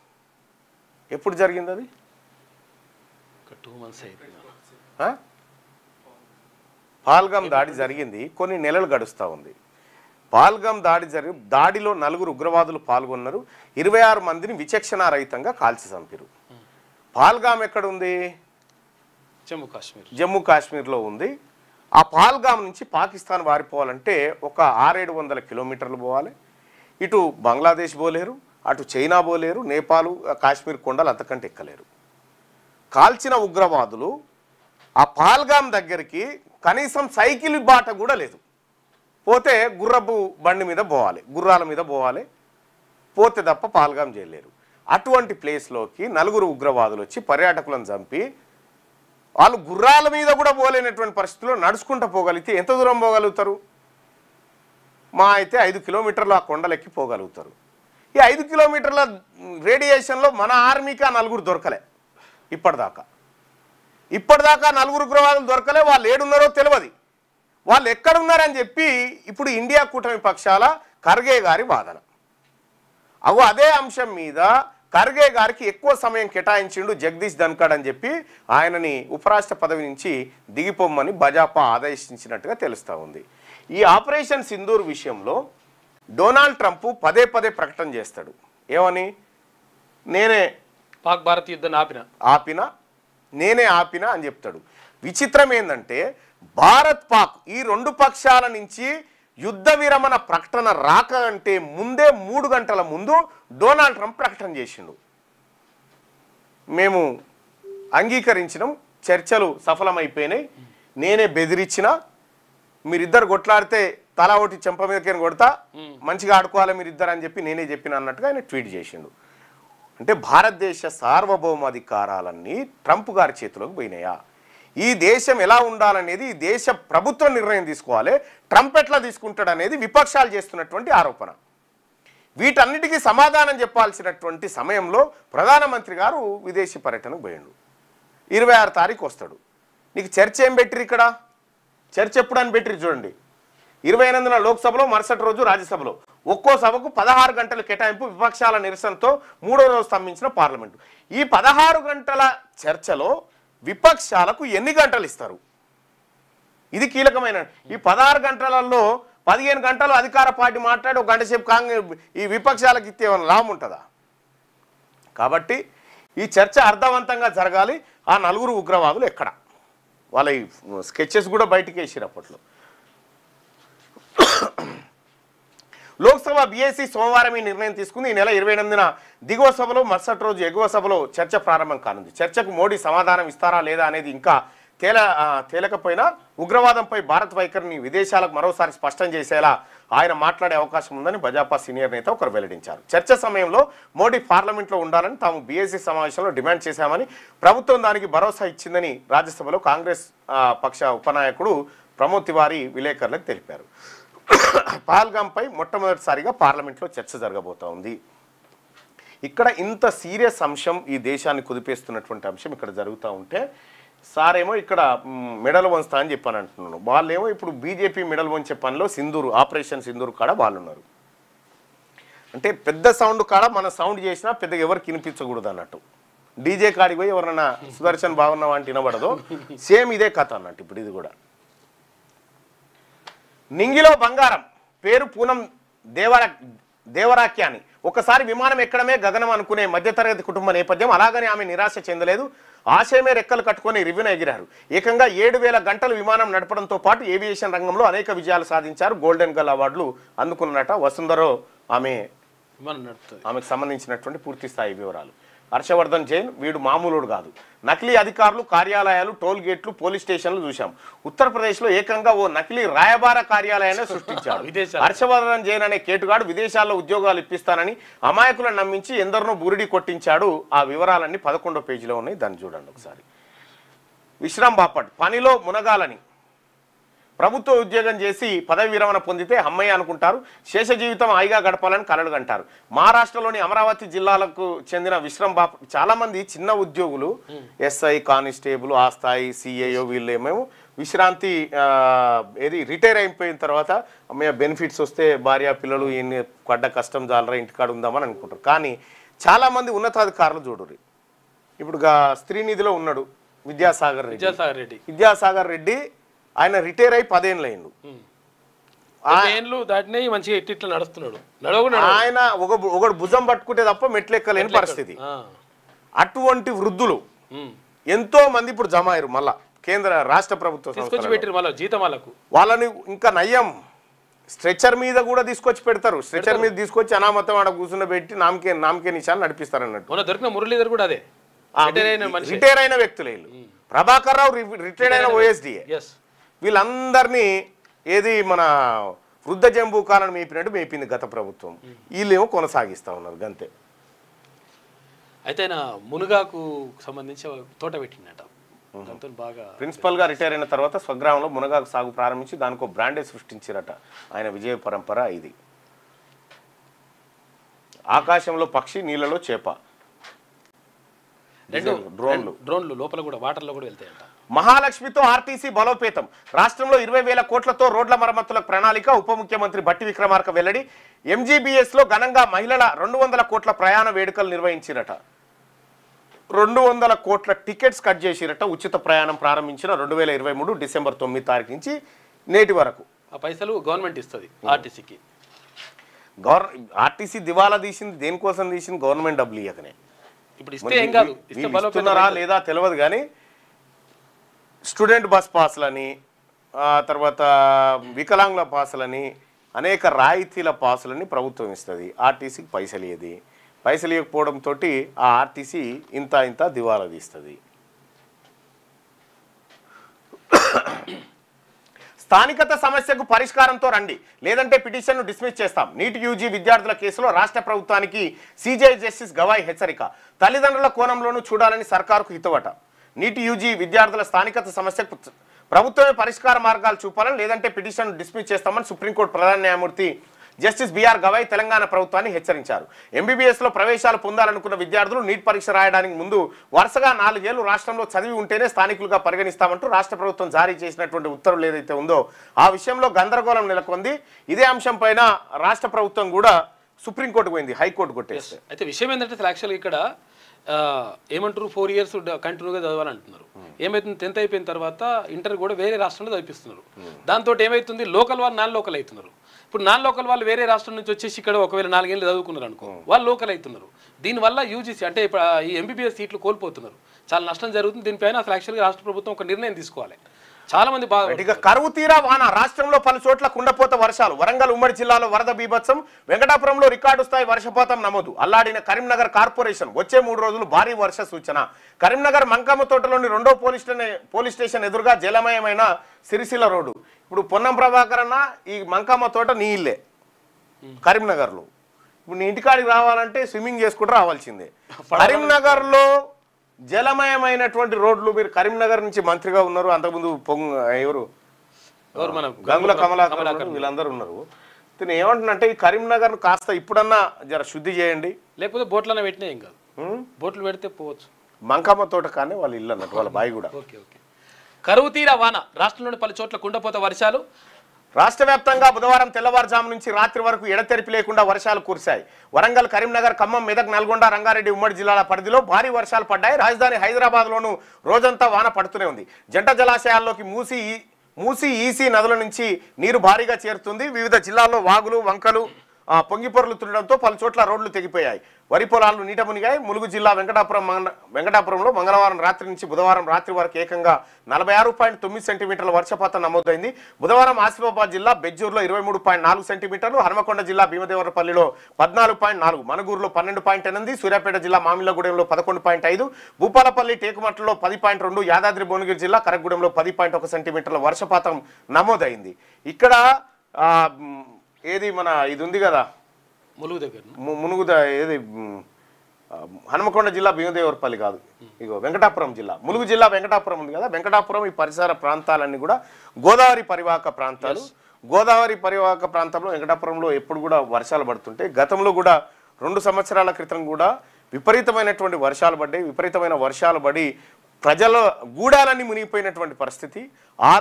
ఎప్పుడు జరిగింది? అది 2 months అయిపోయింది. పహల్గామ్ దాడి జరిగింది, కొన్ని నెలలు గడుస్తూ ఉంది. పహల్గామ్ దాడిలో 4 ఉగ్రవాదులు పాల్గొన్నారు. 26 మందిని విచక్షణారహితంగా కాల్చి చంపారు. పహల్గామ్ ఎక్కడ ఉంది? జమ్మూ కాశ్మీర్లో ఉంది. ఆ పహల్గామ్ నుంచి పాకిస్తాన్ వారిపోవాలంటే ఒక 600-700 కిలోమీటర్లు పోవాలి. ఇటు బంగ్లాదేశ్ పోలేరు, అటు చైనా పోలేరు, నేపాల్, కాశ్మీర్ కొండలు అంతకంటే ఎక్కలేరు. కాల్చిన ఉగ్రవాదులు ఆ పహల్గామ్ దగ్గరికి కనీసం సైకిల్ బాట కూడా లేదు. పోతే గుర్రపు బండి మీద పోవాలి, గుర్రాల మీద పోవాలి, పోతే తప్ప పహల్గామ్ చేయలేరు. అటువంటి ప్లేస్లోకి 4 ఉగ్రవాదులు వచ్చి పర్యాటకులను చంపి వాళ్ళు గుర్రాల మీద కూడా పోలేనటువంటి పరిస్థితుల్లో నడుచుకుంటూ పోగలిగితే ఎంత దూరం పోగలుగుతారు? మా అయితే 5 కిలోమీటర్లు ఆ కొండలెక్కి పోగలుగుతారు. ఈ 5 కిలోమీటర్ల రేడియేషన్లో మన ఆర్మీకి ఆ 4 దొరకలే. ఇప్పటిదాకా 4 ఉగ్రవాదులు దొరకలే. వాళ్ళు ఏడున్నారో తెలియదు, వాళ్ళు ఎక్కడున్నారని చెప్పి ఇప్పుడు ఇండియా కూటమి పక్షాల ఖర్గే గారి వాదన. అదే అంశం మీద ఖర్గే గారికి ఎక్కువ సమయం కేటాయించిండు జగదీష్ ధన్ఖడ్ అని చెప్పి ఆయనని ఉపరాష్ట్ర పదవి నుంచి దిగిపోమ్మని భాజపా ఆదేశించినట్టుగా తెలుస్తూ ఉంది. ఈ ఆపరేషన్ సింధూర్ విషయంలో డొనాల్డ్ ట్రంప్ పదే పదే ప్రకటన చేస్తాడు. ఏమని? నేనే పాక్ భారత్ యుద్ధం నేనే ఆపినా అని చెప్తాడు. విచిత్రం ఏంటంటే భారత్ పాక్ ఈ 2 పక్షాల నుంచి యుద్ధ విరమణ ప్రకటన రాక అంటే ముందే 3 గంటల ముందు డొనాల్డ్ ట్రంప్ ప్రకటన చేసిండు. మేము అంగీకరించినాం, చర్చలు సఫలమైపోయినాయి, నేనే బెదిరించిన, మీరిద్దరు కొట్లాడితే తలా ఒకటి చెంప మీదకేం కొడతా, మంచిగా ఆడుకోవాలి మీరిద్దరు అని చెప్పి నేనే చెప్పిన అన్నట్టుగా ఆయన ట్వీట్ చేసిండు. అంటే భారతదేశ సార్వభౌమాధికారాలన్నీ ట్రంప్ గారి చేతిలోకి పోయినాయా? ఈ దేశం ఎలా ఉండాలనేది ఈ దేశ ప్రభుత్వం నిర్ణయం తీసుకోవాలి, ట్రంప్ ఎట్లా తీసుకుంటాడు అనేది విపక్షాలు చేస్తున్నటువంటి ఆరోపణ. వీటన్నిటికీ సమాధానం చెప్పాల్సినటువంటి సమయంలో ప్రధానమంత్రి గారు విదేశీ పర్యటనకు పోయిండు. 26 తారీఖు వస్తాడు. నీకు చర్చ ఏం పెట్టిరు? ఇక్కడ చర్చ ఎప్పుడు అని పెట్టిరు చూడండి. 28న లోక్సభలో, మరుసటి రోజు రాజ్యసభలో ఒక్కో సభకు 16 గంటల కేటాయింపు, విపక్షాల నిరసనతో 3వ రోజు స్తంభించిన పార్లమెంటు. ఈ 16 గంటల చర్చలో విపక్షాలకు ఎన్ని గంటలు ఇస్తారు? ఇది కీలకమైన. ఈ 16 గంటలలో 15 గంటలు అధికార పార్టీ మాట్లాడి 1 గంట సేపు కాంగ్రెస్ ఈ విపక్షాలకు ఇస్తే ఏమైనా లాభం ఉంటుందా? కాబట్టి ఈ చర్చ అర్థవంతంగా జరగాలి. ఆ 4 ఉగ్రవాదులు ఎక్కడ? వాళ్ళ ఈ స్కెచెస్ కూడా బయటికి వేసారు అప్పట్లో. లోక్సభ బీఏసీ సోమవారం ఈ నిర్ణయం తీసుకుంది. ఈ నెల 28న దిగువ సభలో, మరుసటి రోజు ఎగువ సభలో చర్చ ప్రారంభం కానుంది. చర్చకు మోడీ సమాధానం ఇస్తారా లేదా అనేది ఇంకా తేలకపోయినా ఉగ్రవాదంపై భారత్ వైఖరిని విదేశాలకు మరోసారి స్పష్టం చేసేలా ఆయన మాట్లాడే అవకాశం ఉందని భాజపా సీనియర్ నేత ఒకరు వెల్లడించారు. చర్చ సమయంలో మోడీ పార్లమెంట్లో ఉండాలని తాము బీఏసీ సమావేశంలో డిమాండ్ చేశామని, ప్రభుత్వం దానికి భరోసా ఇచ్చిందని రాజ్యసభలో కాంగ్రెస్ పక్ష ఉపనాయకుడు ప్రమోద్ తివారీ విలేకరులకు తెలిపారు. పహల్గాంపై మొట్టమొదటిసారిగా పార్లమెంట్లో చర్చ జరగబోతోంది. ఇక్కడ ఇంత సీరియస్ అంశం, ఈ దేశాన్ని కుదిపేస్తున్నటువంటి అంశం ఇక్కడ జరుగుతూ ఉంటే సారేమో ఇక్కడ మెడల్ వంచుతా అని చెప్పని అంటున్నాను. వాళ్ళేమో ఇప్పుడు బీజేపీ మెడల్ వంచే పనిలో సింధూరు, ఆపరేషన్ సింధూరు కాడ వాళ్ళు ఉన్నారు. అంటే పెద్ద సౌండ్ కాడ మన సౌండ్ చేసినా పెద్దగా ఎవరికి వినిపించకూడదు అన్నట్టు. డీజే కాడికి పోయి ఎవరన్నా సుదర్శన్ బాగున్నావా అంటే వినబడదు. సేమ్ ఇదే కథ అన్నట్టు ఇప్పుడు ఇది కూడా. నింగిలో బంగారం పేరు పూనం దేవరాఖ్యాని. ఒకసారి విమానం ఎక్కడమే గగనం అనుకునే మధ్యతరగతి కుటుంబ నేపథ్యం. అలాగని ఆమె నిరాశ చెందలేదు. ఆశయమే రెక్కలు కట్టుకొని రివ్యూన ఎగిరారు. ఏకంగా 7000 గంటలు విమానం నడపడంతో పాటు ఏవియేషన్ రంగంలో అనేక విజయాలు సాధించారు. గోల్డెన్ గర్ల్ అవార్డులు అందుకున్నట వసుంధరో ఆమెకు సంబంధించినటువంటి పూర్తి స్థాయి వివరాలు. హర్షవర్ధన్ జైన్ వీడు మామూలుడు కాదు. నకిలీ అధికారులు, కార్యాలయాలు, టోల్ గేట్లు, పోలీస్ స్టేషన్లు చూశాం. ఉత్తరప్రదేశ్లో ఏకంగా ఓ నకిలీ రాయబార కార్యాలయాన్ని సృష్టించాడు. హర్షవర్ధన్ జైన్ అనే కేటుగాడు విదేశాల్లో ఉద్యోగాలు ఇప్పిస్తానని అమాయకులను నమ్మించి ఎందరినో బురిడి కొట్టించాడు. ఆ వివరాలన్నీ 11వ పేజీలో ఉన్నాయి. దాన్ని చూడండి ఒకసారి. విశ్రామ్ బాపట్ పనిలో మునగాలని, ప్రభుత్వ ఉద్యోగం చేసి పదవి విరమణ పొందితే అమ్మయ్య అనుకుంటారు. శేష జీవితం హాయిగా గడపాలని కలలు కంటారు. మహారాష్ట్రలోని అమరావతి జిల్లాలకు చెందిన విశ్రామ్ బాపట్ చాలా మంది చిన్న ఉద్యోగులు, ఎస్ఐ, కానిస్టేబుల్, ఆ స్థాయి సిఏఓ, వీళ్ళేమో విశ్రాంతి రిటైర్ అయిపోయిన తర్వాత అమ్మయ్య బెనిఫిట్స్ వస్తే భార్య పిల్లలు ఎన్ని పడ్డ కష్టం జాలరా ఇంటికాడ ఉందామని అనుకుంటారు. కానీ చాలామంది ఉన్నతాధికారులు చూడరు. ఇప్పుడు స్త్రీనిధిలో ఉన్నాడు విద్యాసాగర్ రెడ్డి. ఆయన రిటైర్ అయి 10 ఏళ్ళు అయిండు. మంచిగా నడుస్తున్నాడు. ఆయన ఒకడు భుజం పట్టుకుంటే తప్ప మెట్లెక్కలేని పరిస్థితి. అటువంటి వృద్ధులు ఎంతో మంది ఇప్పుడు జమ అయ్యారు. మళ్ళా కేంద్ర రాష్ట్ర ప్రభుత్వం వాళ్ళని ఇంకా నయ్యం స్ట్రెచర్ మీద కూడా తీసుకొచ్చి పెడతారు. స్ట్రెచర్ మీద తీసుకొచ్చి అనామతం ఆడ కూర్చుని పెట్టి నామకే నిశాలు నడిపిస్తారు అన్నట్టు. దొరికిన మురళీధర్ కూడా అదే రిటైర్ అయిన వ్యక్తులు వీళ్ళు. ప్రభాకర్ రావు రిటైర్ అయిన ఓఎస్డిఏ. వీళ్ళందరినీ మన వృద్ధ జంబూకాలను మేపినట్టు మేపింది గత ప్రభుత్వం. వీళ్ళేమో కొనసాగిస్తా ఉన్నారు గంతే. అయితే మునుగాకు సంబంధించి తోట పెట్టిందట. ప్రిన్సిపల్ గా రిటైర్ అయిన తర్వాత స్వగ్రామంలో మునగాకు సాగు ప్రారంభించి దానికో బ్రాండే సృష్టించారట. ఆయన విజయ పరంపర ఇది. ఆకాశంలో పక్షి, నీళ్ళలో చేప, డ్రోన్లు లోపల కూడా వాటర్లో కూడా వెళ్తాయంట. మహాలక్ష్మితో ఆర్టీసీ బలోపేతం. రాష్ట్రంలో 20,000 కోట్లతో రోడ్ల మరమ్మతులకు ప్రణాళిక. ఉప ముఖ్యమంత్రి బట్టి విక్రమార్క వెల్లడి. ఎంజీబీఎస్ లో ఘనంగా మహిళల 200 కోట్ల ప్రయాణ వేడుకలు నిర్వహించిరట. 200 కోట్ల టికెట్స్ కట్ చేసిరట. ఉచిత ప్రయాణం ప్రారంభించిన 2023 డిసెంబర్ 9 తారీఖు నుంచి నేటి వరకు ఆ పైసలు గవర్నమెంట్ ఇస్తుంది ఆర్టీసీకి. ఆర్టీసీ దివాలా తీసింది దేనికోసం తీసింది? గవర్నమెంట్ డబ్బులు ఇవ్వకనే. ఇప్పుడు ఇస్తున్నారా లేదా తెలియదు కానీ స్టూడెంట్ బస్ పాస్లని, తర్వాత వికలాంగుల పాసులని అనేక రాయితీల పాసులని ప్రభుత్వం ఇస్తుంది. ఆర్టీసీకి పైసలు ఇవ్వకపోవడంతో ఆ ఆర్టీసీ ఇంత దివాలా తీస్తుంది. స్థానికత సమస్యకు పరిష్కారంతో రండి, లేదంటే పిటిషన్ను డిస్మిస్ చేస్తాం. నీట్ యూజీ విద్యార్థుల కేసులో రాష్ట్ర ప్రభుత్వానికి సిజేఐ జస్టిస్ గవాయ్ హెచ్చరిక. తల్లిదండ్రుల కోణంలోనూ చూడాలని సర్కారుకు హితవట. నీట్ యూజీ విద్యార్థుల స్థానికత సమస్యకు ప్రభుత్వమే పరిష్కార మార్గాలు చూపాలని, లేదంటే పిటిషన్ డిస్మిస్ చేస్తామని సుప్రీంకోర్టు ప్రధాన న్యాయమూర్తి జస్టిస్ బిఆర్ గవాయ్ తెలంగాణ ప్రభుత్వాన్ని హెచ్చరించారు. ఎంబీబీఎస్లో ప్రవేశాలు పొందాలనుకున్న విద్యార్థులు నీట్ పరీక్ష రాయడానికి ముందు వరుసగా 4 ఏళ్లు రాష్ట్రంలో చదివి ఉంటేనే స్థానికులుగా పరిగణిస్తామంటూ రాష్ట్ర ప్రభుత్వం జారీ చేసినటువంటి ఉత్తర్వులు ఏదైతే ఉందో ఆ విషయంలో గందరగోళం నెలకొంది. ఇదే అంశం పైన రాష్ట్ర ప్రభుత్వం కూడా సుప్రీంకోర్టుకు పోయింది, హైకోర్టు కొట్టేస్తే. అయితే విషయం ఏంటంటే యాక్చువల్గా ఇక్కడ ఏమంటారు 4 years కంటిన్యూగా చదవాలంటున్నారు. ఏమవుతుంది 10th అయిపోయిన తర్వాత ఇంటర్ కూడా వేరే రాష్ట్రంలో చదివిస్తున్నారు. దాంతో ఏమవుతుంది లోకల్ వాళ్ళు నాన్ లోకల్ అవుతున్నారు. ఇప్పుడు నాన్ లోకల్ వాళ్ళు వేరే రాష్ట్రం నుంచి వచ్చేసి ఇక్కడ ఒకవేళ 4 ఏళ్ళు చదువుకున్నారు అనుకో, వాళ్ళు లోకల్ అవుతున్నారు. దీనివల్ల యూజీసీ అంటే ఇప్పుడు ఈ ఎంబీబీఎస్ సీట్లు కోల్పోతున్నారు. చాలా నష్టం జరుగుతుంది. దీనిపైన అసలు యాక్చువల్గా రాష్ట్ర ప్రభుత్వం ఒక నిర్ణయం తీసుకోవాలి. చాలా మంది ఇక కరువు తీరా వాన. రాష్ట్రంలో పలు చోట్ల కుండపోత వర్షాలు. వరంగల్ ఉమ్మడి జిల్లాలో వరద బీభత్సం. వెంకటాపురంలో రికార్డు స్థాయి వర్షపాతం నమోదు. అల్లాడిన కరీంనగర్ కార్పొరేషన్. వచ్చే 3 రోజులు భారీ వర్ష సూచన. కరీంనగర్ మంకమ్మ తోటలోని 2వ పోలీస్ స్టేషన్ ఎదురుగా జలమయమైన సిరిసిల్ల రోడ్డు. ఇప్పుడు పొన్నం ప్రభాకర్ అన్న ఈ మంకమ్మ తోట నీ ఇల్లే కరీంనగర్లో. ఇప్పుడు నీ ఇంటికాడికి రావాలంటే స్విమ్మింగ్ చేసుకుంటూ రావాల్సిందే. కరీంనగర్లో జలమయమైనటువంటి రోడ్లు. మీరు కరీంనగర్ నుంచి మంత్రిగా ఉన్నారు, అంతకుముందు ఎవరు గంగుల కమలాకర్ వీళ్ళందరూ ఉన్నారు. నేను ఏమంటున్నంటే ఈ కరీంనగర్ కాస్త ఇప్పుడన్నా జర శుద్ధి చేయండి, లేకపోతే బోట్లనే పెట్టినా ఏం కాదు. బోట్లు పెడితే పోవచ్చు. మంకమ్మ తోట కానీ వాళ్ళ ఇల్లు అన్నట్టు, వాళ్ళ బాయి కూడా. కరువు తీరా వాన. రాష్ట్రంలోని పలు చోట్ల కుండపోత వర్షాలు. రాష్ట్ర వ్యాప్తంగా బుధవారం తెల్లవారుజాము నుంచి రాత్రి వరకు ఎడతెరిపి లేకుండా వర్షాలు కురిశాయి. వరంగల్, కరీంనగర్, ఖమ్మం, మెదక్, నల్గొండ, రంగారెడ్డి ఉమ్మడి జిల్లాల పరిధిలో భారీ వర్షాలు పడ్డాయి. రాజధాని హైదరాబాద్లోనూ రోజంతా వాన పడుతూనే ఉంది. జంట జలాశయాల్లోకి మూసి ఈసీ నదుల నుంచి నీరు భారీగా చేరుతుంది. వివిధ జిల్లాల్లో వాగులు వంకలు పొంగిపొరలు తుండడంతో పలు చోట్ల రోడ్లు తెగిపోయాయి. వరి పొలాలు నీట మునిగాయి. ములుగు జిల్లా వెంకటాపురంలో మంగళవారం రాత్రి నుంచి బుధవారం రాత్రి వరకు ఏకంగా 46.9 సెంటీమీటర్ల వర్షపాతం నమోదైంది. బుధవారం ఆసిఫాబాద్ జిల్లా బెజ్జూరులో 23.4 సెంటీమీటర్లు, హనుమకొండ జిల్లా భీమదేవరపల్లిలో 14.4, మనుగూరులో 12.8, సూర్యాపేట జిల్లా మామిళ్ళగూడెంలో 11.5, భూపాలపల్లి టేకుమట్లలో 10.2, యాదాద్రి భువనగిరి జిల్లా కరగూడెంలో 10.1 సెంటీమీటర్ల వర్షపాతం నమోదైంది. ఇక్కడ ఏది మన ఇది ఉంది కదా ములుగు దగ్గర ఏది హనుమకొండ జిల్లా భీమదేవరపల్లి కాదు, ఇగో వెంకటాపురం జిల్లా, ములుగు జిల్లా వెంకటాపురం ఉంది కదా, వెంకటాపురం ఈ పరిసర ప్రాంతాలన్నీ కూడా గోదావరి పరివాహక ప్రాంతాలు. గోదావరి పరివాహక ప్రాంతంలో వెంకటాపురంలో ఎప్పుడు కూడా వర్షాలు పడుతుంటే గతంలో కూడా 2 సంవత్సరాల క్రితం కూడా విపరీతమైనటువంటి వర్షాలు పడ్డాయి. విపరీతమైన వర్షాలు పడి ప్రజల గూడాలన్నీ మునిగిపోయినటువంటి పరిస్థితి. ఆ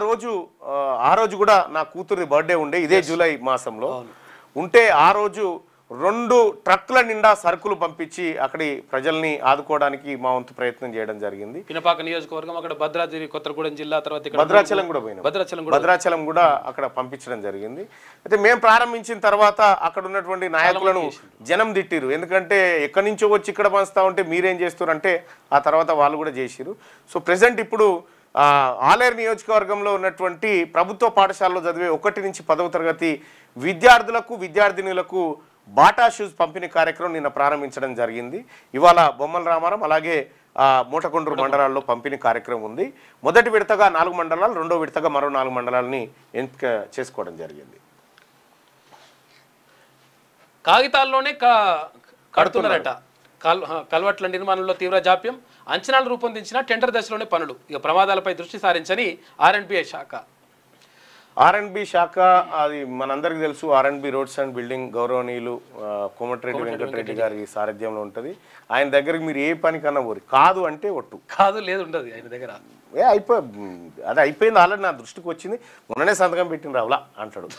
రోజు కూడా నా కూతురిది బర్త్డే ఉండే ఇదే జూలై మాసంలో ఉంటే ఆ రోజు 2 ట్రక్కుల నిండా సరుకులు పంపించి అక్కడి ప్రజల్ని ఆదుకోవడానికి మా వంతు ప్రయత్నం చేయడం జరిగింది. పినపాక నియోజకవర్గం అక్కడ భద్రాద్రి కొత్తగూడెం జిల్లా తర్వాత భద్రాచలం కూడా పోయినాం. భద్రాచలం కూడా అక్కడ పంపించడం జరిగింది. అయితే మేము ప్రారంభించిన తర్వాత అక్కడ ఉన్నటువంటి నాయకులను జనం తిట్టిరు. ఎందుకంటే ఎక్కడి నుంచో వచ్చి ఇక్కడ పంచుతా ఉంటే మీరేం చేస్తారు అంటే ఆ తర్వాత వాళ్ళు కూడా చేసిరు. సో ప్రెసెంట్ ఇప్పుడు ఆలేరు నియోజకవర్గంలో ఉన్నటువంటి ప్రభుత్వ పాఠశాలలో చదివే 1 నుంచి 10వ తరగతి విద్యార్థులకు విద్యార్థినులకు బాటా షూస్ పంపిణీ కార్యక్రమం నిన్న ప్రారంభించడం జరిగింది. ఇవాళ బొమ్మల రామారం అలాగే మూటకొండూరు మండలాల్లో పంపిణీ కార్యక్రమం ఉంది. మొదటి విడతగా 4 మండలాలు, రెండో విడతగా మరో 4 మండలాలని ఎంపిక చేసుకోవడం జరిగింది. కాగితాల్లోనే కడుతున్నారట. కల్వర్ట్ల నిర్మాణంలో తీవ్ర జాప్యం. అంచనాలు రూపొందించిన టెండర్ దశలోనే పనులు. ఇక ప్రమాదాలపై దృష్టి సారించని ఆర్ఎండ్బి శాఖ. ఆర్ఎండ్బి శాఖ అది మనందరికీ తెలుసు. ఆర్ఎండ్బి రోడ్స్ అండ్ బిల్డింగ్ గౌరవనీయులు కోమటిరెడ్డి వెంకటరెడ్డి గారి సారథ్యంలో ఉంటుంది. ఆయన దగ్గరికి మీరు ఏ పని కన్నా పోరు, కాదు అంటే ఒట్టు కాదు లేదు ఉండదు ఆయన దగ్గర. అది అయిపోయింది ఆల్రెడీ, నా దృష్టికి వచ్చింది, మొన్ననే సంతకం పెట్టిన రావులా అంటాడు.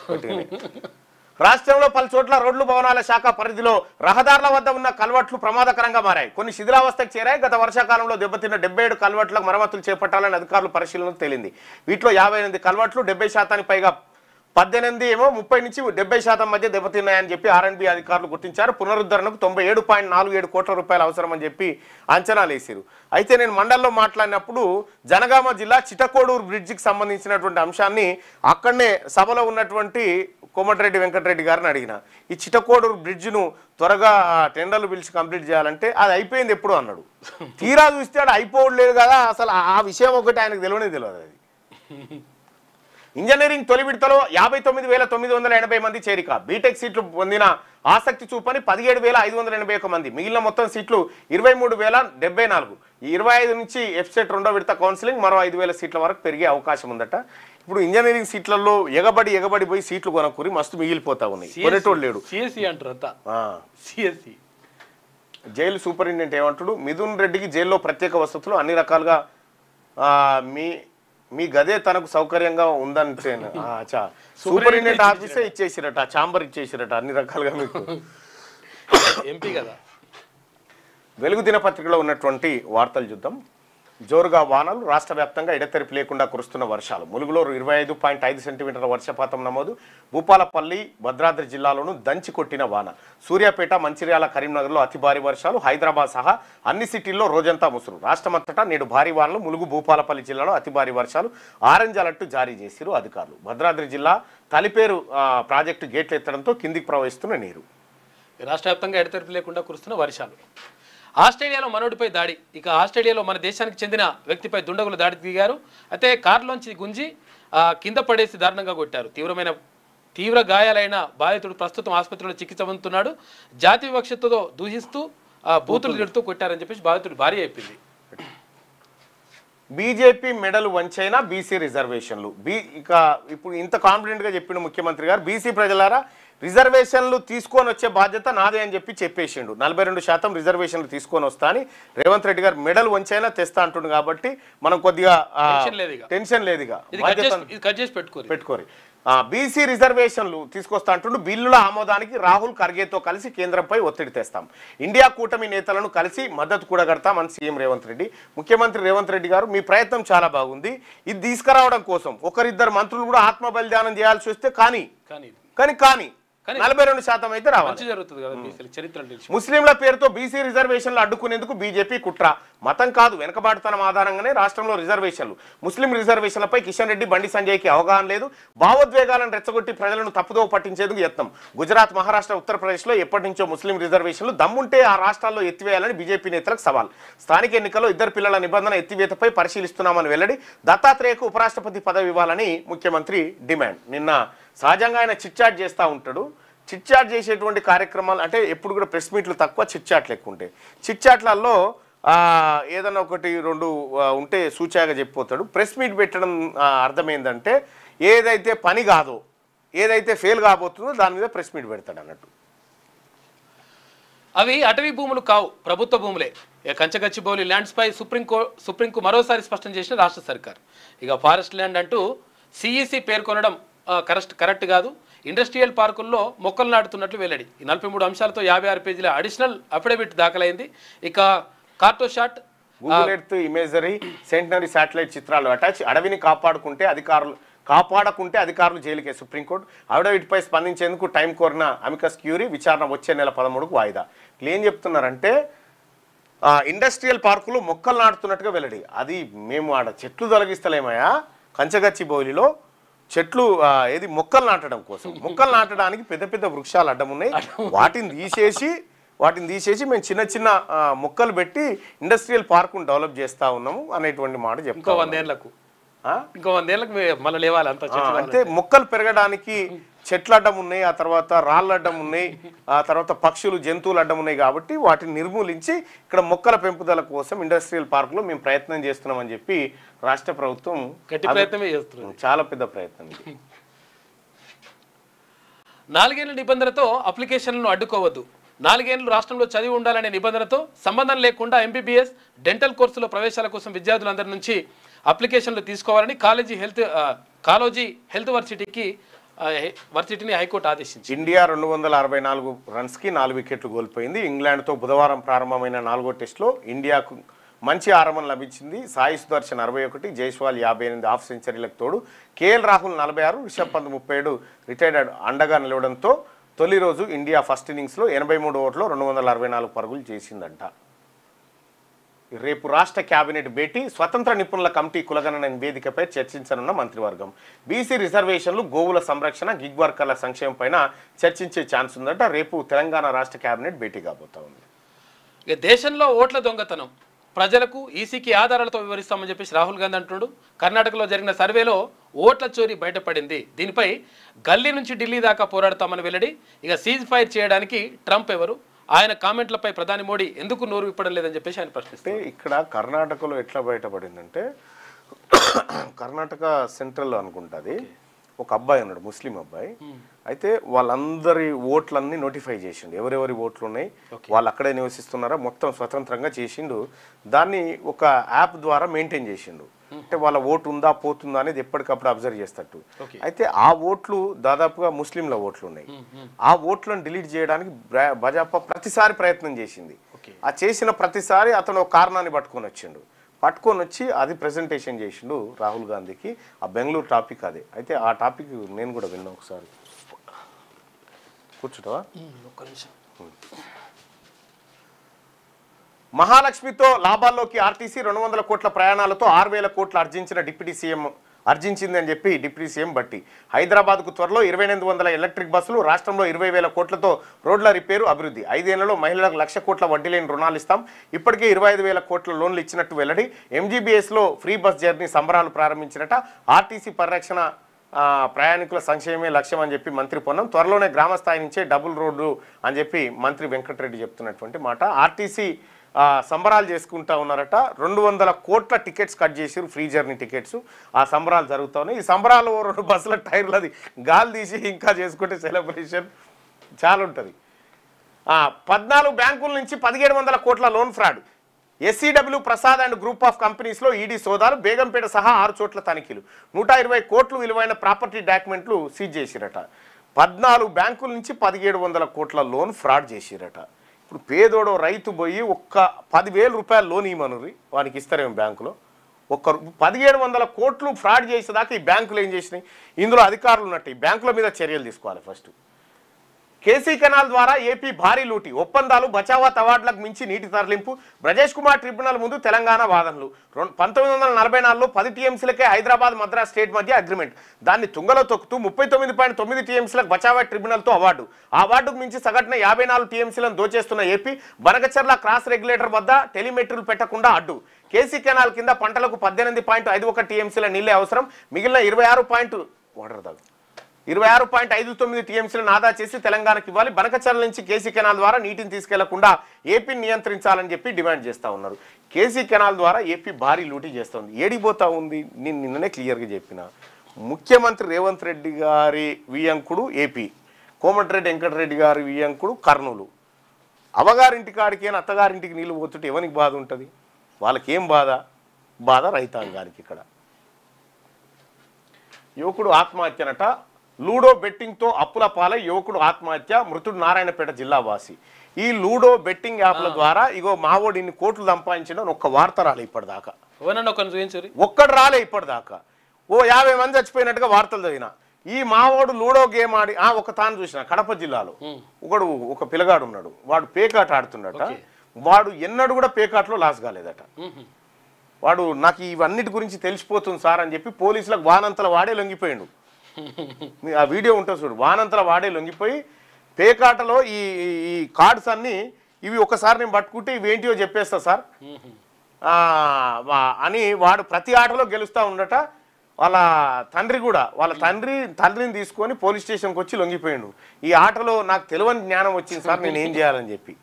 రాష్ట్రంలో పలు చోట్ల రోడ్లు భవనాల శాఖ పరిధిలో రహదారుల వద్ద ఉన్న కల్వర్ట్లు ప్రమాదకరంగా మారాయి. కొన్ని శిథిలావస్థకు చేరాయి. గత వర్షాకాలంలో దెబ్బతిన్న 77 కల్వర్ట్లకు మరమ్మతులు చేపట్టాలని అధికారులు పరిశీలనకు తేలింది. వీటిలో 58 కల్వర్ట్లు 70% పైగా 18 ఏమో 30 నుంచి 70% మధ్య దెబ్బతిన్నాయని చెప్పి ఆర్ఎండ్బి అధికారులు గుర్తించారు. పునరుద్ధరణకు 97.47 కోట్ల రూపాయలు అవసరమని చెప్పి అంచనాలు వేసారు. అయితే నేను మండల్లో మాట్లాడినప్పుడు జనగామ జిల్లా చిటకోడూరు బ్రిడ్జికి సంబంధించినటువంటి అంశాన్ని అక్కడనే సభలో ఉన్నటువంటి కోమటిరెడ్డి వెంకటరెడ్డి గారిని అడిగిన, ఈ చిటకోడూరు బ్రిడ్జ్ను త్వరగా టెండర్లు పిలిచి కంప్లీట్ చేయాలంటే అది అయిపోయింది ఎప్పుడు అన్నాడు. తీరా చూస్తే అది అయిపోవట్లేదు కదా, అసలు ఆ విషయం ఒకటి ఆయనకు తెలియదు. అది ఇంజనీరింగ్ తొలి విడతలో 59,980 మంది చేరిక, బీటెక్ సీట్లు పొందిన ఆసక్తి చూపని 17,581 మంది, మిగిలిన మొత్తం సీట్లు 23,074. ఈ 25 నుంచి ఎఫ్సెట్ రెండో విడత కౌన్సిలింగ్ మరో 5,000 సీట్ల వరకు పెరిగే అవకాశం ఉందట. ఇప్పుడు ఇంజనీరింగ్ సీట్లలో ఎగబడి పోయి సీట్లు కొనకూరి మస్తు మిగిలిపోతా ఉన్నాయి, కొనేటోడు లేడు. జైలు సూపరింటెండెంట్ ఏమంటాడు, మిథున్ రెడ్డికి జైల్లో ప్రత్యేక వసతులు అన్ని రకాలుగా మీ గదే తనకు సౌకర్యంగా ఉందంటే సూపరింటెండెంట్ ఆఫీసే ఇచ్చేసిరట, ఛాంబర్ ఇచ్చేసిరట అన్ని రకాలుగా. మీకు ఎంపీ కదా. వెలుగు దినపత్రికలో ఉన్నటువంటి వార్తలు చూద్దాం. జోరుగా వానలు, రాష్ట్ర వ్యాప్తంగా ఎడతెరిపి లేకుండా కురుస్తున్న వర్షాలు. ములుగులో 25.5 సెంటీమీటర్ల వర్షపాతం నమోదు. భూపాలపల్లి, భద్రాద్రి జిల్లాలోనూ దంచి కొట్టిన వాన. సూర్యాపేట, మంచిర్యాల, కరీంనగర్లో అతి భారీ వర్షాలు. హైదరాబాద్ సహా అన్ని సిటీల్లో రోజంతా ముసురు. రాష్ట్రమంతటా నేడు భారీ వానలు. ములుగు, భూపాలపల్లి జిల్లాలో అతి భారీ వర్షాలు. ఆరెంజ్ అలర్ట్ జారీ చేశారు అధికారులు. భద్రాద్రి జిల్లా తలిపేరు ప్రాజెక్టు గేట్లు ఎత్తడంతో కిందికి ప్రవహిస్తున్న నీరు. రాష్ట్ర వ్యాప్తంగా ఎడతెరిపి లేకుండా కురుస్తున్న వర్షాలు. ఆస్ట్రేలియాలో మనోడిపై దాడి. ఇక ఆస్ట్రేలియాలో మన దేశానికి చెందిన వ్యక్తిపై దుండగులు దాడి దిగారు. అయితే కారులోంచి గుంజి కింద పడేసి దారుణంగా కొట్టారు. తీవ్ర గాయాలైన బాధితుడు ప్రస్తుతం ఆసుపత్రిలో చికిత్స పొందుతున్నాడు. జాతి వివక్షతతో దూషిస్తూ బూతులు తిడుతూ కొట్టారని చెప్పేసి బాధితుడు భార్య చెప్పింది. బీజేపీ మెడలు వంచైనా బీసీ రిజర్వేషన్లు. ఇక ఇప్పుడు ఇంత కాన్ఫిడెంట్గా చెప్పిన ముఖ్యమంత్రి గారు, బీసీ ప్రజలారా రిజర్వేషన్లు తీసుకొని వచ్చే బాధ్యత నాదే అని చెప్పేసిండు. 42% రిజర్వేషన్లు తీసుకొని వస్తా అని రేవంత్ రెడ్డి గారు మెడల్ వంచైనా తెస్తా అంటుండు. కాబట్టి మనం కొద్దిగా టెన్షన్ లేదు, పెట్టుకోరి. బీసీ రిజర్వేషన్లు తీసుకొస్తా అంటుండు. బిల్లుల ఆమోదానికి రాహుల్ ఖర్గేతో కలిసి కేంద్రంపై ఒత్తిడి తెస్తాం, ఇండియా కూటమి నేతలను కలిసి మద్దతు కూడగడతామని సీఎం రేవంత్ రెడ్డి. ముఖ్యమంత్రి రేవంత్ రెడ్డి గారు, మీ ప్రయత్నం చాలా బాగుంది. ఇది తీసుకురావడం కోసం ఒకరిద్దరు మంత్రులు కూడా ఆత్మ బలిదానం చేయాల్సి వస్తే కానీ 42% అయితే రావాలి. ముస్లింల పేరుతో బీసీ రిజర్వేషన్లు అడ్డుకునేందుకు బీజేపీ కుట్ర. మతం కాదు, వెనకబాటుతనం ఆధారంగానే రాష్ట్రంలో రిజర్వేషన్లు. ముస్లిం రిజర్వేషన్లపై కిషన్ రెడ్డి, బండి సంజయ్కి అవగాహన లేదు. భావోద్వేగాలను రెచ్చగొట్టి ప్రజలను తప్పుదోవ పట్టించేందుకు యత్నం. గుజరాత్, మహారాష్ట్ర, ఉత్తరప్రదేశ్లో ఎప్పటి నుంచో ముస్లిం రిజర్వేషన్లు. దమ్ముంటే ఆ రాష్ట్రాల్లో ఎత్తివేయాలని బీజేపీ నేతలకు సవాల్. స్థానిక ఎన్నికల్లో 2 పిల్లల నిబంధన ఎత్తివేతపై పరిశీలిస్తున్నామని వెల్లడి. దత్తాత్రేయకు ఉపరాష్ట్రపతి పదవి ఇవ్వాలని ముఖ్యమంత్రి డిమాండ్. నిన్న సహజంగా ఆయన చిట్చాట్ చేస్తూ ఉంటాడు. చిట్చాట్ చేసేటువంటి కార్యక్రమాలు అంటే ఎప్పుడు కూడా ప్రెస్ మీట్లు తక్కువ, చిట్చాట్లు ఎక్కువ ఉంటాయి. చిట్చాట్లలో ఏదన్నా 1-2 ఉంటే సూచాగా చెప్పిపోతాడు. ప్రెస్ మీట్ పెట్టడం అర్థం ఏంటంటే ఏదైతే పని కాదో, ఏదైతే ఫెయిల్ కాబోతుందో దాని మీద ప్రెస్ మీట్ పెడతాడు అన్నట్టు. అవి అటవీ భూములు కావు, ప్రభుత్వ భూములే. కంచగచ్చిబౌలి ల్యాండ్స్పై సుప్రీంకు మరోసారి స్పష్టం చేసిన రాష్ట్ర సర్కార్. ఇక ఫారెస్ట్ ల్యాండ్ అంటూ సిఈసి పేర్కొనడం కరెక్ట్ కాదు. ఇండస్ట్రియల్ పార్కుల్లో మొక్కలు నాటుతున్నట్లు వెల్లడి. ఈ 43 అంశాలతో 56 పేజీల అడిషనల్ అఫిడవిట్ దాఖలైంది. ఇక Cartosat, Google earth imagery, centenary satellite చిత్రాలు అటాచ్. అడవిని కాపాడకుంటే అధికారులు జైలుకే. సుప్రీంకోర్టు అఫిడవిట్పై స్పందించేందుకు టైం కోరిన అమికస్ క్యూరీ. విచారణ వచ్చే నెల 13కు వాయిదా. ఏం చెప్తున్నారంటే ఇండస్ట్రియల్ పార్కులు మొక్కలు నాటుతున్నట్టుగా వెల్లడి. అది మేము ఆడ చెట్లు తొలగిస్తలేమయా, కంచగచ్చిబౌలిలో చెట్లు ఏది మొక్కలు నాటడం కోసం. మొక్కలు నాటడానికి పెద్ద పెద్ద వృక్షాలు అడ్డం ఉన్నాయి. వాటిని తీసేసి మేము చిన్న చిన్న మొక్కలు పెట్టి ఇండస్ట్రియల్ పార్కును డెవలప్ చేస్తూ ఉన్నాము అనేటువంటి మాట చెప్తాం. 100 ఏళ్ళకు మళ్ళీ లేవాలి అంటే మొక్కలు పెరగడానికి చెట్లు అడ్డం ఉన్నాయి, ఆ తర్వాత రాళ్ళు అడ్డం ఉన్నాయి, ఆ తర్వాత పక్షులు, జంతువులు అడ్డం ఉన్నాయి. కాబట్టి వాటిని నిర్మూలించి ఇక్కడ మొక్కల పెంపుదల కోసం ఇండస్ట్రియల్ పార్కులో మేము ప్రయత్నం చేస్తున్నామని చెప్పి రాష్ట్ర ప్రభుత్వం చాలా పెద్ద ప్రయత్నం. 4 ఏళ్ల నిబంధనతో అప్లికేషన్లను అడ్డుకోవద్దు. 4 ఏళ్లు రాష్ట్రంలో చదివి ఉండాలనే నిబంధనతో సంబంధం లేకుండా ఎంబీబీఎస్, డెంటల్ కోర్సుల ప్రవేశాల కోసం విద్యార్థులందరి నుంచి అప్లికేషన్లు తీసుకోవాలని కాలోజీ హెల్త్ వర్సిటీని హైకోర్టు ఆదేశించింది. ఇండియా 264 రన్స్కి 4 వికెట్లు కోల్పోయింది. ఇంగ్లాండ్తో బుధవారం ప్రారంభమైన 4వ టెస్టులో ఇండియాకు మంచి ఆరంభం లభించింది. సాయి సుదర్శన్ 61, జైస్వాల్ 58 హాఫ్ సెంచరీలకు తోడు కేఎల్ రాహుల్ 46, రిషబ్ పంత్ 37 రిటైర్డ్ అండగా నిలవడంతో తొలి రోజు ఇండియా ఫస్ట్ ఇన్నింగ్స్లో 83 ఓవర్లో 264 పరుగులు చేసిందంట. రేపు రాష్ట్ర కేబినెట్ భేటీ, స్వతంత్ర నిపుణుల కమిటీ కులగణన నివేదికపై చర్చించనున్న మంత్రివర్గం. బీసీ రిజర్వేషన్లు, గోవుల సంరక్షణ, గిగ్ వర్కర్ల సంక్షేమం పైన చర్చించే ఛాన్స్ ఉందట. రేపు తెలంగాణ రాష్ట్ర కేబినెట్ భేటీ కాబోతా ఉంది. ఇక దేశంలో ఓట్ల దొంగతనం ప్రజలకు ఈసీకి ఆధారాలతో వివరిస్తామని చెప్పేసి రాహుల్ గాంధీ అంటున్నాడు. కర్ణాటకలో జరిగిన సర్వేలో ఓట్ల చోరీ బయటపడింది. దీనిపై గల్లీ నుంచి ఢిల్లీ దాకా పోరాడతామని వెల్లడి. ఇక సీజ్ ఫైర్ చేయడానికి ట్రంప్ ఎవరు, ఆయన కామెంట్లపై ప్రధాని మోడీ ఎందుకు నోరు విప్పడం లేదని చెప్పేసి ఆయన ప్రశ్నిస్తే, ఇక్కడ కర్ణాటకలో ఎట్లా బయటపడిందంటే కర్ణాటక సెంట్రల్లో అనుకుంటుంది ఒక అబ్బాయి ఉన్నాడు, ముస్లిం అబ్బాయి. అయితే వాళ్ళందరి ఓట్లన్నీ నోటిఫై చేసిండు, ఎవరెవరి ఓట్లు ఉన్నాయి, వాళ్ళు అక్కడే నివసిస్తున్నారా మొత్తం స్వతంత్రంగా చేసిండు. దాన్ని ఒక యాప్ ద్వారా మెయింటైన్ చేసిండు. అంటే వాళ్ళ ఓటు ఉందా పోతుందా అనేది ఎప్పటికప్పుడు అబ్జర్వ్ చేస్తట్టు. అయితే ఆ ఓట్లు దాదాపుగా ముస్లింల ఓట్లు ఉన్నాయి. ఆ ఓట్లను డిలీట్ చేయడానికి భాజపా ప్రతిసారి ప్రయత్నం చేసింది. ఆ చేసిన ప్రతిసారి అతను ఒక కారణాన్ని పట్టుకొని వచ్చి అది ప్రెజెంటేషన్ చేసిండు రాహుల్ గాంధీకి. ఆ బెంగళూరు టాపిక్ అదే. అయితే ఆ టాపిక్ నేను కూడా విన్నా. ఒకసారి కూర్చుంటావా? మహాలక్ష్మితో లాభాల్లోకి ఆర్టీసీ 200 కోట్ల ప్రయాణాలతో 6,000 కోట్లు ఆర్జించింది అని చెప్పి డిప్యూటీ సీఎం బట్టి. హైదరాబాద్కు త్వరలో 2,800 ఎలక్ట్రిక్ బస్సులు, రాష్ట్రంలో 20,000 కోట్లతో రోడ్ల రిపేరు అభివృద్ధి. 5 ఏళ్లలో మహిళలకు 1,00,000 కోట్ల వడ్డీ లేని రుణాలు ఇస్తాం. ఇప్పటికే 25,000 కోట్ల లోన్లు ఇచ్చినట్టు వెల్లడి. ఎంజీబీఎస్లో ఫ్రీ బస్ జర్నీ సంబరాలు ప్రారంభించినట. ఆర్టీసీ పరిరక్షణ, ప్రయాణికుల సంక్షేమమే లక్ష్యం అని చెప్పి మంత్రి పొన్నం. త్వరలోనే గ్రామ స్థాయి నుంచే డబుల్ రోడ్డు అని చెప్పి మంత్రి వెంకటరెడ్డి చెప్తున్నటువంటి మాట. ఆర్టీసీ సంబరాలు చేసుకుంటా ఉన్నారట. 200 కోట్ల టికెట్స్ కట్ చేసారు, ఫ్రీ జర్నీ టికెట్స్. ఆ సంబరాలు జరుగుతూ ఉన్నాయి. ఈ సంబరాలు 2 బస్సుల టైర్లది గాలి తీసి ఇంకా చేసుకుంటే సెలబ్రేషన్ చాలా ఉంటుంది. 14 బ్యాంకుల నుంచి 1,700 కోట్ల loan fraud. SCW Prasad and group of కంపెనీస్లో ఈడీ సోదాలు, బేగంపేట సహా 6 చోట్ల తనిఖీలు. 120 కోట్లు విలువైన ప్రాపర్టీ డాక్యుమెంట్లు సీజ్ చేసిరట. 14 బ్యాంకుల నుంచి 1,700 కోట్ల లోన్ ఫ్రాడ్ చేసిరట. ఇప్పుడు పేదోడో రైతు పోయి ఒక్క 10,000 రూపాయలు లోన్ ఇవ్వమనుర్రి, వానికి ఇస్తారేమో బ్యాంకులో. 1,700 కోట్లు ఫ్రాడ్ చేసేదాకా ఈ బ్యాంకులు ఏం చేసినాయి? ఇందులో అధికారులు ఉన్నట్టు ఈ బ్యాంకుల మీద చర్యలు తీసుకోవాలి. ఫస్ట్ కేసీ కెనాల్ ద్వారా ఏపీ భారీ లూటి, ఒప్పందాలు, బచావత్ అవార్డులకు మించి నీటి తరలింపు. బ్రజేష్ కుమార్ ట్రిబ్యునల్ ముందు తెలంగాణ వాదనలు. 1944లో 10 టీఎంసీలకే హైదరాబాద్ మద్రాస్ స్టేట్ మధ్య అగ్రిమెంట్. దాన్ని తుంగలో తొక్కుతూ 39.9 టీఎంసీలకు బచావత్ ట్రిబ్యునల్తో అవార్డు. ఆ అవార్డుకు మించి సగటున 54 టీఎంసీలను దోచేస్తున్న ఏపీ. బనకచర్ల క్రాస్ రెగ్యులేటర్ వద్ద టెలిమెట్రీలు పెట్టకుండా అడ్డు. కేసీ కెనాల్ కింద పంటలకు 18.51 టీఎంసీల నీళ్లే అవసరం. మిగిలిన 26.59 టీఎంసీలను ఆదా చేసి తెలంగాణకు ఇవ్వాలి. బనకచర్ల నుంచి కేసీ కెనాల్ ద్వారా నీటిని తీసుకెళ్లకుండా ఏపీని నియంత్రించాలని చెప్పి డిమాండ్ చేస్తూ ఉన్నారు. కేసీ కెనాల్ ద్వారా ఏపీ భారీ లూటీ చేస్తుంది. ఏడిపోతా ఉంది? నేను నిన్ననే క్లియర్గా చెప్పిన. ముఖ్యమంత్రి రేవంత్ రెడ్డి గారి వియంకుడు ఏపీ, కోమటిరెడ్డి వెంకటరెడ్డి గారి వియంకుడు కర్నూలు. అవగారింటి కాడికి అని అత్తగారింటికి నీళ్ళు పోతుంటే ఎవరికి బాధ ఉంటుంది? వాళ్ళకేం బాధ రైతాంగానికి. ఇక్కడ యువకుడు ఆత్మహత్యనట. లూడో బెట్టింగ్తో అప్పుల పాలై యువకుడు ఆత్మహత్య, మృతుడు నారాయణపేట జిల్లా వాసి. ఈ లూడో బెట్టింగ్ యాప్ల ద్వారా ఇగో మావోడు ఇన్ని కోట్లు సంపాదించడం ఒక్క వార్త రాలే ఇప్పటిదాకా. ఒక్కడు రాలే ఇప్పటిదాకా. 50 మంది చచ్చిపోయినట్టుగా వార్తలు చదివిన. ఈ మావోడు లూడో గేమ్ ఆడి ఒక తాను చూసిన కడప జిల్లాలో ఒక పిల్లగాడు ఉన్నాడు. వాడు పేకాట ఆడుతున్నట. వాడు ఎన్నడూ కూడా పేకాట్లో లాస్ కాలేదట. వాడు నాకు ఇవన్నిటి గురించి తెలిసిపోతుంది సార్ అని చెప్పి పోలీసులకు వానంతల వాడే లొంగిపోయాడు. ఆ వీడియో ఉంటుంది చూడు. వానంతల వాడే లొంగిపోయి పేకాటలో ఈ కార్డ్స్ అన్నీ ఇవి ఒకసారి నేను పట్టుకుంటే ఇవి ఏంటియో చెప్పేస్తా సార్ అని వాడు ప్రతి ఆటలో గెలుస్తూ ఉండట. వాళ్ళ తండ్రి కూడా తండ్రిని తీసుకొని పోలీస్ స్టేషన్కి వచ్చి లొంగిపోయాడు. ఈ ఆటలో నాకు తెలియని జ్ఞానం వచ్చింది సార్, నేను ఏం చేయాలని చెప్పి.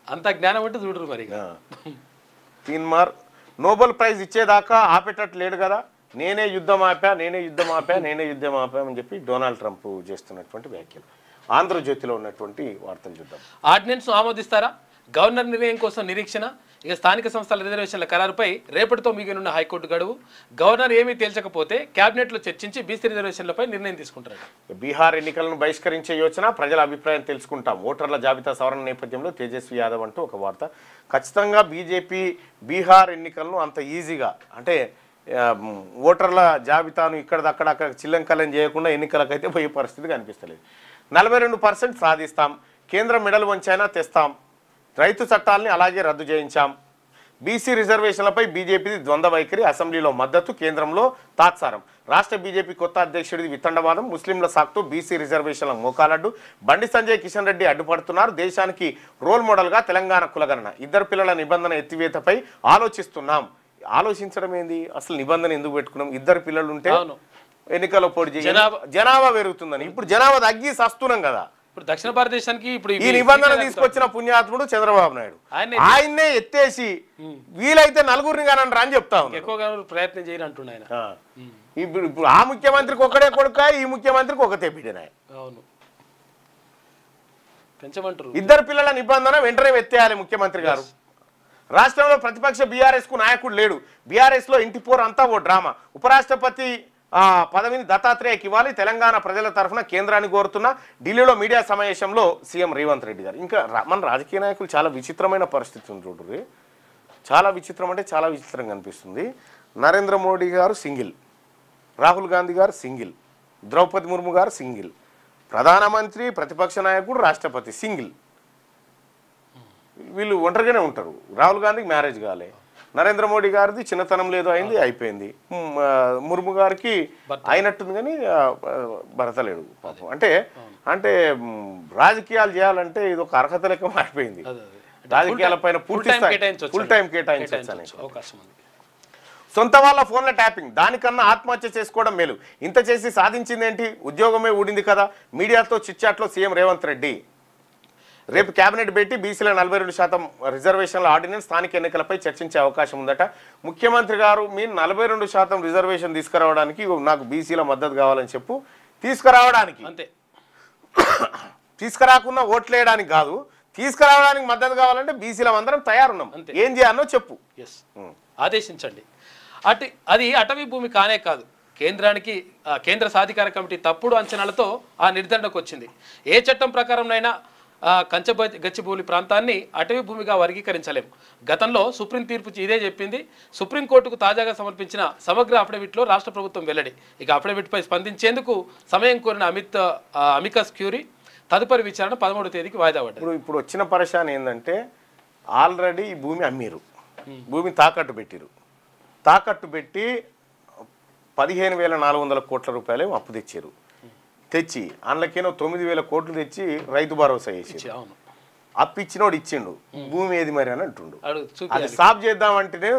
అంత జ్ఞానం అంటే చూడరు మరి. తీన్మార్ నోబెల్ ప్రైజ్ ఇచ్చేదాకా ఆపేటట్టు లేడు కదా. నేనే యుద్ధం ఆపా అని చెప్పి డొనాల్డ్ ట్రంప్ చేస్తున్నటువంటి వ్యాఖ్యలు. ఆంధ్రజ్యోతిలో ఉన్నటువంటి వార్తలు చూద్దాం. ఆర్డినెన్స్ ఆమోదిస్తారా? గవర్నర్ నిర్ణయం కోసం నిరీక్షణ. ఇక స్థానిక సంస్థల రిజర్వేషన్ల ఖరారుపై రేపటితో మిగిలిన హైకోర్టు గడువు. గవర్నర్ ఏమీ తేల్చకపోతే కేబినెట్లో చర్చించి బీసీ రిజర్వేషన్లపై నిర్ణయం తీసుకుంటారు. బీహార్ ఎన్నికలను బహిష్కరించే యోచన, ప్రజల అభిప్రాయం తెలుసుకుంటాం. ఓటర్ల జాబితా సవరణ నేపథ్యంలో తేజస్వి యాదవ్ అంటూ ఒక వార్త. ఖచ్చితంగా బీజేపీ బీహార్ ఎన్నికలను అంత ఈజీగా అంటే ఓటర్ల జాబితాను అక్కడ చిల్లంకలం చేయకుండా ఎన్నికలకైతే పోయే పరిస్థితి కనిపిస్తలేదు. 42% సాధిస్తాం, కేంద్రం మెడలు వంచైనా తెస్తాం, రైతు చట్టాలని అలాగే రద్దు చేయించాం, బీసీ రిజర్వేషన్లపై బీజేపీది ద్వంద్వ వైఖరి, అసెంబ్లీలో మద్దతు, కేంద్రంలో తాత్సారం, రాష్ట్ర బీజేపీ కొత్త అధ్యక్షుడిది వితండవాదం, ముస్లింల సాక్తో బీసీ రిజర్వేషన్ల మోకాలడ్డు, బండి సంజయ్ కిషన్ రెడ్డి అడ్డుపడుతున్నారు, దేశానికి రోల్ మోడల్గా తెలంగాణ కులగణన, ఇద్దరు పిల్లల నిబంధన ఎత్తివేతపై ఆలోచిస్తున్నాం. ఆలోచించడం ఏంది, అసలు నిబంధన ఎందుకు పెట్టుకున్నాం? ఇద్దరు పిల్లలు ఉంటే ఎన్నికల్లో పోటీ చేయాలి, జనాభా పెరుగుతుందని. ఇప్పుడు జనాభా తగ్గి సస్తున్నాం కదా. ఇప్పుడు దక్షిణ భారతదేశానికి ఇప్పుడు ఈ నిబంధన తీసుకొచ్చిన పుణ్యాత్ముడు చంద్రబాబు నాయుడు ఆయన్నే ఎత్తేసి వీలైతే నలుగురిని కానంటారా అని చెప్తా ఉన్నాడు. ఎక్కువగా ప్రయత్నం చేయని అంటున్నాడు ఆయన. ఇప్పుడు ఆ ముఖ్యమంత్రికి ఒకడే కొడుక, ఈ ముఖ్యమంత్రికి ఒకతే బిడ్డనే. అవును, పెంచమంటారు. ఇద్దరు పిల్లల నిబంధన వెంటనే ఎత్తేయాలి ముఖ్యమంత్రి గారు. రాష్ట్రంలో ప్రతిపక్ష బీఆర్ఎస్ కు నాయకుడు లేడు, బీఆర్ఎస్ లో ఇంటి పోరు అంతా ఓ డ్రామా, ఉపరాష్ట్రపతి పదవిని దత్తాత్రేయకి ఇవ్వాలి, తెలంగాణ ప్రజల తరఫున కేంద్రాన్ని కోరుతున్న, ఢిల్లీలో మీడియా సమావేశంలో సీఎం రేవంత్ రెడ్డి గారు. ఇంకా మన రాజకీయ నాయకులు చాలా విచిత్రమైన పరిస్థితి ఉంది చూడండి, చాలా విచిత్రం అంటే చాలా విచిత్రంగా అనిపిస్తుంది. నరేంద్ర మోడీ గారు సింగిల్, రాహుల్ గాంధీ గారు సింగిల్, ద్రౌపది ముర్ము గారు సింగిల్, ప్రధానమంత్రి, ప్రతిపక్ష నాయకుడు, రాష్ట్రపతి సింగిల్. వీళ్ళు ఒంటరిగానే ఉంటారు. రాహుల్ గాంధీకి మ్యారేజ్ కాలే, నరేంద్ర మోడీ గారిది చిన్నతనం లేదో అయింది, అయిపోయింది. ముర్ము గారికి అయినట్టుంది కానీ భర్త లేడు పాపం. అంటే అంటే రాజకీయాలు చేయాలంటే ఇది ఒక అర్హత లెక్క మారిపోయింది. రాజకీయాల పైన ఫుల్ టైం కేటాయించవచ్చు. సొంత వాళ్ళ ఫోన్ల ట్యాపింగ్, దానికన్నా ఆత్మహత్య చేసుకోవడం మేలు, ఇంత చేసి సాధించింది ఏంటి, ఉద్యోగమే ఊడింది కదా. మీడియాతో చిట్చాట్లో సీఎం రేవంత్ రెడ్డి. రేపు కేబినెట్ పెట్టి బీసీల 42% రిజర్వేషన్ల ఆర్డినెన్స్ స్థానిక ఎన్నికలపై చర్చించే అవకాశం ఉందట. ముఖ్యమంత్రి గారు మీరు 42% రిజర్వేషన్ తీసుకురావడానికి నాకు బీసీల మద్దతు కావాలని చెప్పు, తీసుకురావడానికి అంతే, తీసుకురాకుండా ఓట్లేయడానికి కాదు, తీసుకురావడానికి మద్దతు కావాలంటే బీసీల అందరం తయారున్నాం, ఏం చేయాలో చెప్పు, ఆదేశించండి. అది అటవీ భూమి కానే కాదు, కేంద్ర సాధికార కమిటీ తప్పుడు అంచనాలతో ఆ నిర్ధారణకు వచ్చింది. ఏ చట్టం ప్రకారంనైనా గచ్చిబౌలి ప్రాంతాన్ని అటవీ భూమిగా వర్గీకరించలేము. గతంలో సుప్రీం తీర్పు ఇదే చెప్పింది. సుప్రీంకోర్టుకు తాజాగా సమర్పించిన సమగ్ర అఫిడవిట్లో రాష్ట్ర ప్రభుత్వం వెల్లడి. ఇక అఫిడవిట్పై స్పందించేందుకు సమయం కోరిన అమికస్ క్యూరీ తదుపరి విచారణ 13వ తేదీకి వాయిదా పడ్డది. ఇప్పుడు వచ్చిన పరిశాన్ ఏంటంటే ఆల్రెడీ ఈ భూమి అమ్మీరు, భూమి తాకట్టు పెట్టి 15,400 కోట్ల రూపాయలు అప్పు తెచ్చారు. తెచ్చి అందులోకేనో 9,000 కోట్లు తెచ్చి రైతు భరోసా చేసి అప్పిచ్చినోడు ఇచ్చిండు, భూమి ఏది మరి అని అంటుండు. అది సాఫ్ చేద్దామంటేనే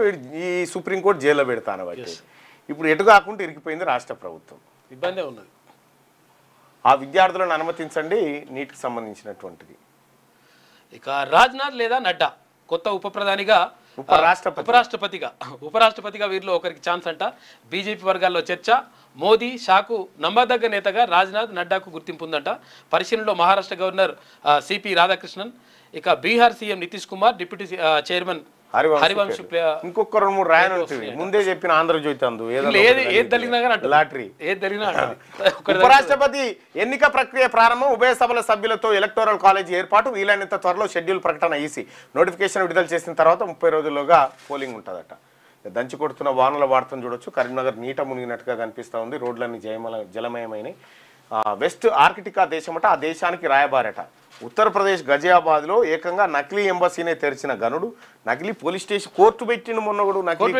ఈ సుప్రీంకోర్టు జైల్లో పెడతాను బట్టి. ఇప్పుడు ఎటు కాకుండా ఇరికిపోయింది రాష్ట్ర ప్రభుత్వం, ఇబ్బందే ఉన్నది. ఆ విద్యార్థులను అనుమతించండి నీటికి సంబంధించినటువంటిది. ఇక రాజ్నాథ్ లేదా నడ్డా కొత్త ఉపరాష్ట్రపతిగా వీరిలో ఒకరికి ఛాన్స్ అంట. బీజేపీ వర్గాల్లో చర్చ. మోదీ, షాకు నమ్మదగ్గ నేతగా రాజ్నాథ్, నడ్డాకు గుర్తింపు ఉందంట. పరిశీలనలో మహారాష్ట్ర గవర్నర్ సిపి రాధాకృష్ణన్, ఇక Bihar CM Nitish Kumar, deputy chairman Harivansh, ఇంకొక 2-3 రాయన ముందే చెప్పిన ఆంధ్రజ్యోతి అందు లాటరీ. ఉపరాష్ట్రపతి ఎన్నిక ప్రక్రియ ప్రారంభం, ఉభయ సభల సభ్యులతో ఎలక్టోరల్ కాలేజీ ఏర్పాటు, వీలైనంత త్వరలో షెడ్యూల్ ప్రకటన. ఈసీ నోటిఫికేషన్ విడుదల చేసిన తర్వాత 30 రోజుల్లోగా పోలింగ్ ఉంటుందట. దంచి కొడుతున్న వానల వార్తను చూడొచ్చు. కరీంనగర్ నీట మునిగినట్టుగా కనిపిస్తూ ఉంది, రోడ్లన్నీ జలమయమైనవి. వెస్ట్ ఆర్కిటికా దేశమట, ఆ దేశానికి రాయబారట. ఉత్తరప్రదేశ్ గజియాబాద్లో ఏకంగా నకిలీ ఎంబసీనే తెరిచిన గనుడు, నకిలీ పోలీస్ స్టేషన్ కోర్టు పెట్టిండు. మొన్నగుడు నకిలీ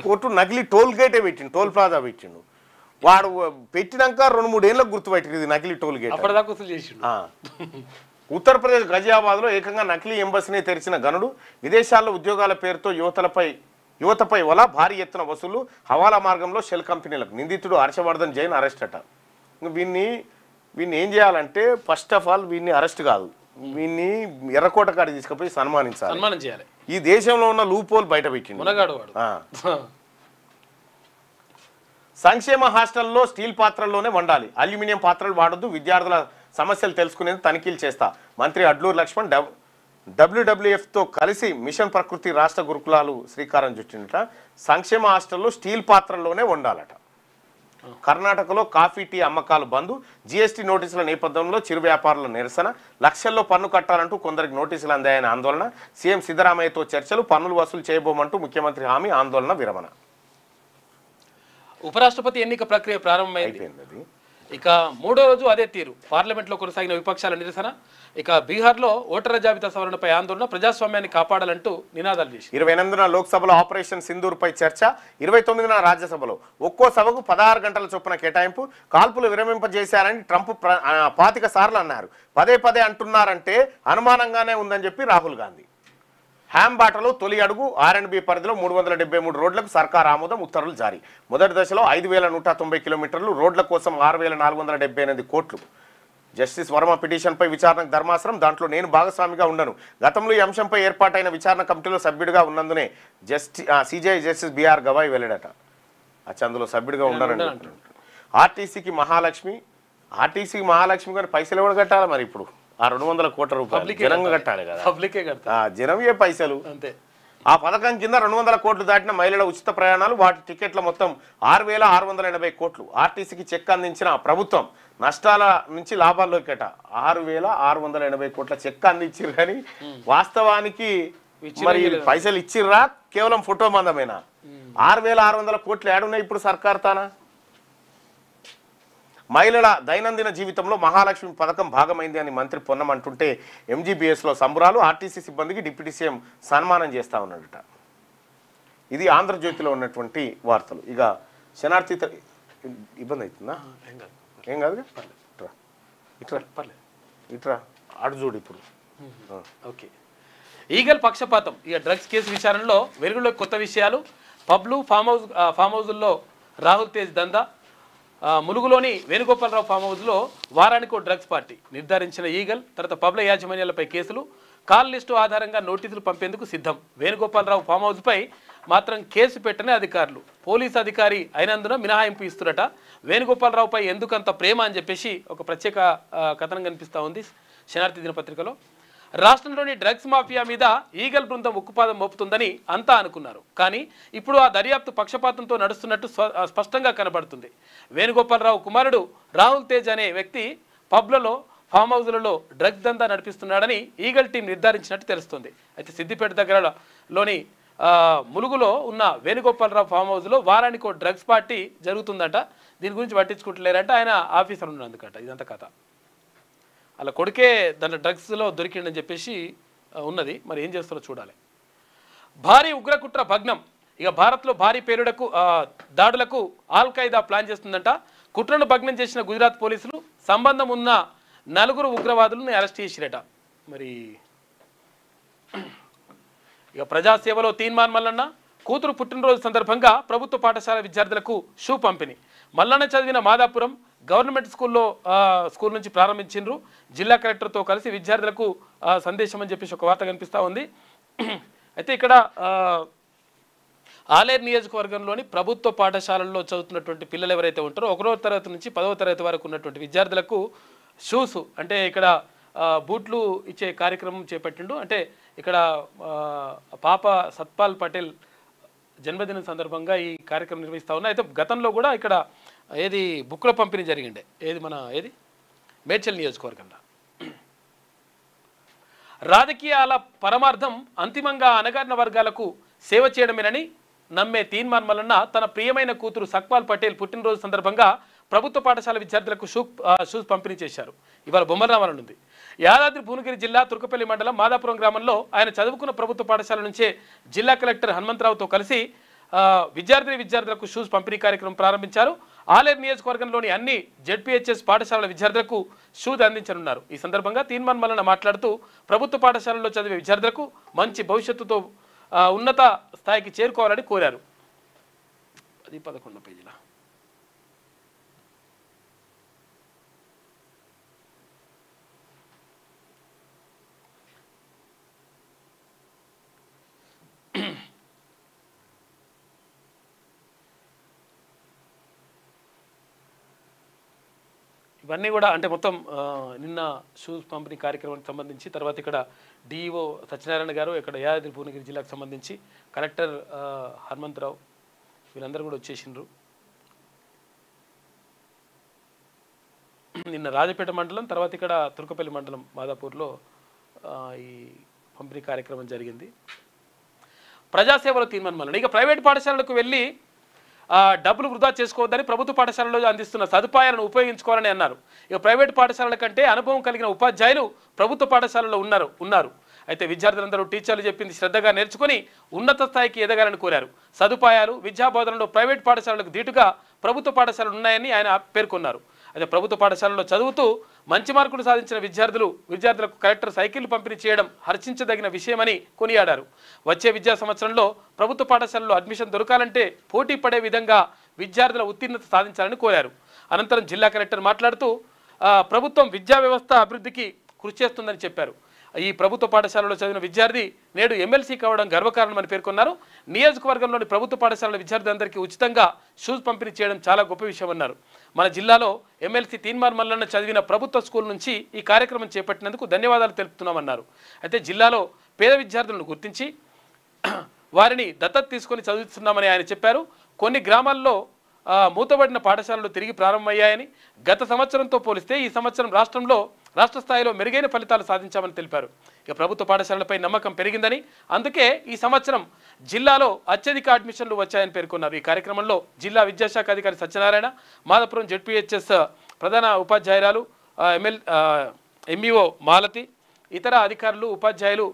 కోర్టు, నకిలీ టోల్ గేటే పెట్టిండు, టోల్ ప్లాజా పెట్టిండు. వాడు పెట్టినాక 2-3 ఏళ్ళకు గుర్తుపెట్టింది ఇది నకిలీ టోల్ గేట్. ఉత్తరప్రదేశ్ గజియాబాద్లో ఏకంగా నకిలీ ఎంబసీనే తెరిచిన గనుడు, విదేశాల్లో ఉద్యోగాల పేరుతో యువతపై వల, భారీ ఎత్తున వసూలు, హవాలా మార్గంలో షెల్ కంపెనీలకు. నిందితుడు హర్షవర్ధన్ జైన్ అరెస్ట్ అట. వీన్ని ఏం చేయాలంటే ఫస్ట్ ఆఫ్ ఆల్ వీన్ని అరెస్ట్ కాదు, వీన్ని ఎర్రకోట కాడికి తీసుకుపోయి సన్మానించాలి. ఈ దేశంలో ఉన్న లూపోల్ బయట పెట్టింది. సంక్షేమ హాస్టల్లో స్టీల్ పాత్రల్లోనే వండాలి, అల్యూమినియం పాత్రలు వాడొద్దు, విద్యార్థుల సమస్యలు తెలుసుకునేందుకు తనిఖీలు చేస్తా. మంత్రి అడ్లూరు లక్ష్మణ్ WWFతో కలిసి మిషన్ ప్రకృతి రాష్ట్ర గురుకులాలు శ్రీకారం చుట్టినట. సంక్షేమ హాస్టల్లో స్టీల్ పాత్రల్లోనే వండాలట. కర్ణాటకలో కాఫీ టీ అమ్మకాలు బంద్. జీఎస్టీ నోటీసుల నేపథ్యంలో చిరు వ్యాపారుల నిరసన. లక్షల్లో పన్ను కట్టాలంటూ కొందరికి నోటీసులు అందాయని ఆందోళన. సీఎం సిద్ధరామయ్యతో చర్చలు. పన్నులు వసూలు చేయబోమంటూ ముఖ్యమంత్రి హామీ. ఆందోళన విరమణ. ఉపరాష్ట్రపతి ఎన్నిక ప్రక్రియ ప్రారంభమైంది. ఇక మూడో రోజు అదే తీరు. పార్లమెంట్లో కొనసాగిన విపక్షాల నిరసన. ఇక బీహార్లో ఓటర్ల జాబితా సవరణపై ఆందోళన. ప్రజాస్వామ్యాన్ని కాపాడాలంటూ నినాదాలు చేసి 28న లోక్సభలో ఆపరేషన్ సింధూర్పై చర్చ. 29న రాజ్యసభలో ఒక్కో సభకు 16 గంటల చొప్పున కేటాయింపు. కాల్పులు విరమింపజేశారని ట్రంప్ 25 సార్లు అన్నారు. పదే పదే అంటున్నారంటే అనుమానంగానే ఉందని చెప్పి రాహుల్ గాంధీ. హ్యాంబాటలో తొలి అడుగు. R&B పరిధిలో 373 రోడ్లకు సర్కార్ ఆమోదం. ఉత్తర్వులు జారీ. మొదటి దశలో 5190 కిలోమీటర్లు. రోడ్ల కోసం 6478 కోట్లు. జస్టిస్ వర్మ పిటిషన్పై విచారణకు ధర్మాసనం. దాంట్లో నేను భాగస్వామిగా ఉండను. గతంలో ఈ అంశంపై ఏర్పాటైన విచారణ కమిటీలో సభ్యుడిగా ఉన్నందునే CJI జస్టిస్ BR గవాయ్ వెల్లడట. అందులో సభ్యుడిగా ఉండరని. ఆర్టీసీకి మహాలక్ష్మి కానీ పైసలు ఎవరు కట్టాలి మరి? ఇప్పుడు ఆ 200 కోట్ల రూపాయలు జనంగా కట్టాలి కదా. జనమే పైసలు అంతే. ఆ పథకం కింద 200 కోట్లు దాటిన మహిళల ఉచిత ప్రయాణాలు, వాటి టికెట్ల మొత్తం 6680 కోట్లు. ఆర్టీసీకి చెక్ అందించిన ప్రభుత్వం నష్టాల నుంచి లాభాల్లోకిట 6680 కోట్ల చెక్ అందించారు. కానీ వాస్తవానికి మరి పైసలు ఇచ్చిర్రా కేవలం ఫోటో మందమేనా? 6600 కోట్లు ఏడున్నాయి ఇప్పుడు సర్కార్ తానా? మహిళల దైనందిన జీవితంలో మహాలక్ష్మి పథకం భాగమైంది అని మంత్రి పొన్నం అంటుంటే MGBSలో సంబరాలు. ఆర్టీసీ సిబ్బందికి డిప్యూటీ సీఎం సన్మానం చేస్తా ఉన్నాడట. ఇది ఆంధ్రజ్యోతిలో ఉన్నటువంటి వార్తలు. ఇక శనార్థి ఇబ్బంది అవుతుందా? ఏం కాదు. ఇట్రా అటు చూడు ఇప్పుడు. ఓకే. ఈగల్ పక్షపాతం. ఇక డ్రగ్స్ కేసు విచారణలో వెలుగులో కొత్త విషయాలు. పబ్లు ఫామ్ హౌజుల్లో రాహుల్ తేజ్ దందా. ములుగులోని వేణుగోపాలరావు ఫామ్ హౌస్లో వారానికో డ్రగ్స్ పార్టీ నిర్ధారించిన ఈగల్. తర్వాత పబ్ల యాజమాన్యాలపై కేసులు. కాల్ లిస్టు ఆధారంగా నోటీసులు పంపేందుకు సిద్ధం. వేణుగోపాలరావు ఫామ్ హౌస్పై మాత్రం కేసు పెట్టని అధికారులు. పోలీసు అధికారి అయినందున మినహాయింపు ఇస్తురట. వేణుగోపాలరావుపై ఎందుకంత ప్రేమ అని చెప్పేసి ఒక ప్రత్యేక కథనం కనిపిస్తూ ఉంది శనార్థి దినపత్రికలో. రాష్ట్రంలోని డ్రగ్స్ మాఫియా మీద ఈగల్ బృందం ఉక్కుపాదం మోపుతుందని అంతా అనుకున్నారు. కానీ ఇప్పుడు ఆ దర్యాప్తు పక్షపాతంతో నడుస్తున్నట్టు స్పష్టంగా కనబడుతుంది. వేణుగోపాలరావు కుమారుడు రాహుల్ తేజ్ అనే వ్యక్తి పబ్లలో, ఫామ్ హౌస్లలో డ్రగ్స్ దందా నడిపిస్తున్నాడని ఈగల్ టీం నిర్ధారించినట్టు తెలుస్తుంది. అయితే సిద్దిపేట దగ్గరలోని ములుగులో ఉన్న వేణుగోపాలరావు ఫామ్ హౌస్లో వారానికో డ్రగ్స్ పార్టీ జరుగుతుందట. దీని గురించి పట్టించుకుంటలేరంట. ఆయన ఆఫీసర్ ఉన్నందుకట ఇదంతా కథ. అలా కొడుకే దాంట్లో డ్రగ్స్లో దొరికిండని చెప్పేసి ఉన్నది. మరి ఏం చేస్తారో చూడాలి. భారీ ఉగ్రకుట్ర భగ్నం. ఇక భారత్లో భారీ పేలుడకు దాడులకు ఆల్ ఖైదా ప్లాన్ చేస్తుందంట. కుట్రను భగ్నం చేసిన గుజరాత్ పోలీసులు సంబంధం ఉన్న 4 ఉగ్రవాదులను అరెస్ట్ చేసిరట. మరి ఇక ప్రజాసేవలో తీన్మాన్ మల్లన్న కూతురు పుట్టినరోజు సందర్భంగా ప్రభుత్వ పాఠశాల విద్యార్థులకు షూ పంపిణీ. మల్లన్న చదివిన మాదాపురం గవర్నమెంట్ స్కూల్ నుంచి ప్రారంభించిండ్రు. జిల్లా కలెక్టర్తో కలిసి విద్యార్థులకు సందేశం అని చెప్పేసి ఒక వార్త కనిపిస్తూ ఉంది. అయితే ఇక్కడ ఆలేరు నియోజకవర్గంలోని ప్రభుత్వ పాఠశాలల్లో చదువుతున్నటువంటి పిల్లలు ఎవరైతే ఉంటారో 1వ తరగతి నుంచి 10వ తరగతి వరకు ఉన్నటువంటి విద్యార్థులకు షూస్ అంటే ఇక్కడ బూట్లు ఇచ్చే కార్యక్రమం చేపట్టిండు. అంటే ఇక్కడ పాప సత్పాల్ పటేల్ జన్మదినం సందర్భంగా ఈ కార్యక్రమం నిర్వహిస్తూ ఉన్నా. అయితే గతంలో కూడా ఇక్కడ బుక్కుల పంపిణీ జరిగిండే మన మేడ్చల్ నియోజకవర్గంలో. రాజకీయాల పరమార్థం అంతిమంగా అణగారిన వర్గాలకు సేవ చేయడమేనని నమ్మే తీన్మాన్ మల్లన్న తన ప్రియమైన కూతురు సక్పాల్ పటేల్ పుట్టినరోజు సందర్భంగా ప్రభుత్వ పాఠశాల విద్యార్థులకు షూస్ పంపిణీ చేశారు. ఇవాళ బొమ్మల ఉంది. యాదాద్రి భువనగిరి జిల్లా తుర్కపల్లి మండలం మాదాపురం గ్రామంలో ఆయన చదువుకున్న ప్రభుత్వ పాఠశాల నుంచే జిల్లా కలెక్టర్ హనుమంతరావుతో కలిసి విద్యార్థులకు షూస్ పంపిణీ కార్యక్రమం ప్రారంభించారు. ఆలేరు నియోజకవర్గంలోని అన్ని ZPHS పాఠశాలల విద్యార్థులకు షూస్ అందించనున్నారు. ఈ సందర్భంగా తీన్మాన్ మల్లన్న మాట్లాడుతూ ప్రభుత్వ పాఠశాలల్లో చదివే విద్యార్థులకు మంచి భవిష్యత్తుతో ఉన్నత స్థాయికి చేరుకోవాలని కోరారు. 11 పేజీల ఇవన్నీ కూడా అంటే మొత్తం నిన్న షూస్ పంపిణీ కార్యక్రమానికి సంబంధించి తర్వాత ఇక్కడ డిఈఓ సత్యనారాయణ గారు ఇక్కడ యాదాద్రి భువనగిరి జిల్లాకు సంబంధించి కలెక్టర్ హనుమంతరావు వీళ్ళందరూ కూడా వచ్చేసిండ్రు. నిన్న రాజపేట మండలం తర్వాత ఇక్కడ తుర్కపల్లి మండలం మాదాపూర్లో ఈ పంపిణీ కార్యక్రమం జరిగింది. ప్రజాసేవలో తీర్మానం ఇక ప్రైవేట్ పాఠశాలలకు వెళ్ళి డబ్బులు వృధా చేసుకోవద్దని ప్రభుత్వ పాఠశాలలో అందిస్తున్న సదుపాయాలను ఉపయోగించుకోవాలని అన్నారు. ఇక ప్రైవేట్ పాఠశాలల కంటే అనుభవం కలిగిన ఉపాధ్యాయులు ప్రభుత్వ పాఠశాలలో ఉన్నారు. అయితే విద్యార్థులందరూ టీచర్లు చెప్పింది శ్రద్ధగా నేర్చుకుని ఉన్నత స్థాయికి ఎదగాలని కోరారు. సదుపాయాలు విద్యా బోధనలో ప్రైవేట్ పాఠశాలలకు ధీటుగా ప్రభుత్వ పాఠశాలలు ఉన్నాయని ఆయన పేర్కొన్నారు. అయితే ప్రభుత్వ పాఠశాలలో చదువుతూ మంచి మార్కులు సాధించిన విద్యార్థులకు కలెక్టర్ సైకిళ్లు పంపిణీ చేయడం హర్షించదగిన విషయమని కొనియాడారు. వచ్చే విద్యా సంవత్సరంలో ప్రభుత్వ పాఠశాలలో అడ్మిషన్ దొరకాలంటే పోటీ పడే విధంగా విద్యార్థుల ఉత్తీర్ణత సాధించాలని కోరారు. అనంతరం జిల్లా కలెక్టర్ మాట్లాడుతూ ప్రభుత్వం విద్యా వ్యవస్థ అభివృద్ధికి కృషి చేస్తుందని చెప్పారు. ఈ ప్రభుత్వ పాఠశాలలో చదివిన విద్యార్థి నేడు ఎమ్మెల్సీ కావడం గర్వకారణమని పేర్కొన్నారు. నియోజకవర్గంలోని ప్రభుత్వ పాఠశాలల విద్యార్థులందరికీ ఉచితంగా షూస్ పంపిణీ చేయడం చాలా గొప్ప విషయమన్నారు. మన జిల్లాలో ఎమ్మెల్సీ తీన్మార్ మల్లన్న చదివిన ప్రభుత్వ స్కూల్ నుంచి ఈ కార్యక్రమం చేపట్టినందుకు ధన్యవాదాలు తెలుపుతున్నామన్నారు. అయితే జిల్లాలో పేద విద్యార్థులను గుర్తించి వారిని దత్తత తీసుకొని చదువుతున్నామని ఆయన చెప్పారు. కొన్ని గ్రామాల్లో మూతబడిన పాఠశాలలు తిరిగి ప్రారంభమయ్యాయని, గత సంవత్సరంతో పోలిస్తే ఈ సంవత్సరం రాష్ట్ర స్థాయిలో మెరుగైన ఫలితాలు సాధించామని తెలిపారు. ఇక ప్రభుత్వ పాఠశాలలపై నమ్మకం పెరిగిందని, అందుకే ఈ సంవత్సరం జిల్లాలో అత్యధిక అడ్మిషన్లు వచ్చాయని పేర్కొన్నారు. ఈ కార్యక్రమంలో జిల్లా విద్యాశాఖ అధికారి సత్యనారాయణ, మాదాపురం జెడ్పీహెచ్ఎస్ ప్రధాన ఉపాధ్యాయురాలు ఎంఈఓ మాలతి, ఇతర అధికారులు, ఉపాధ్యాయులు,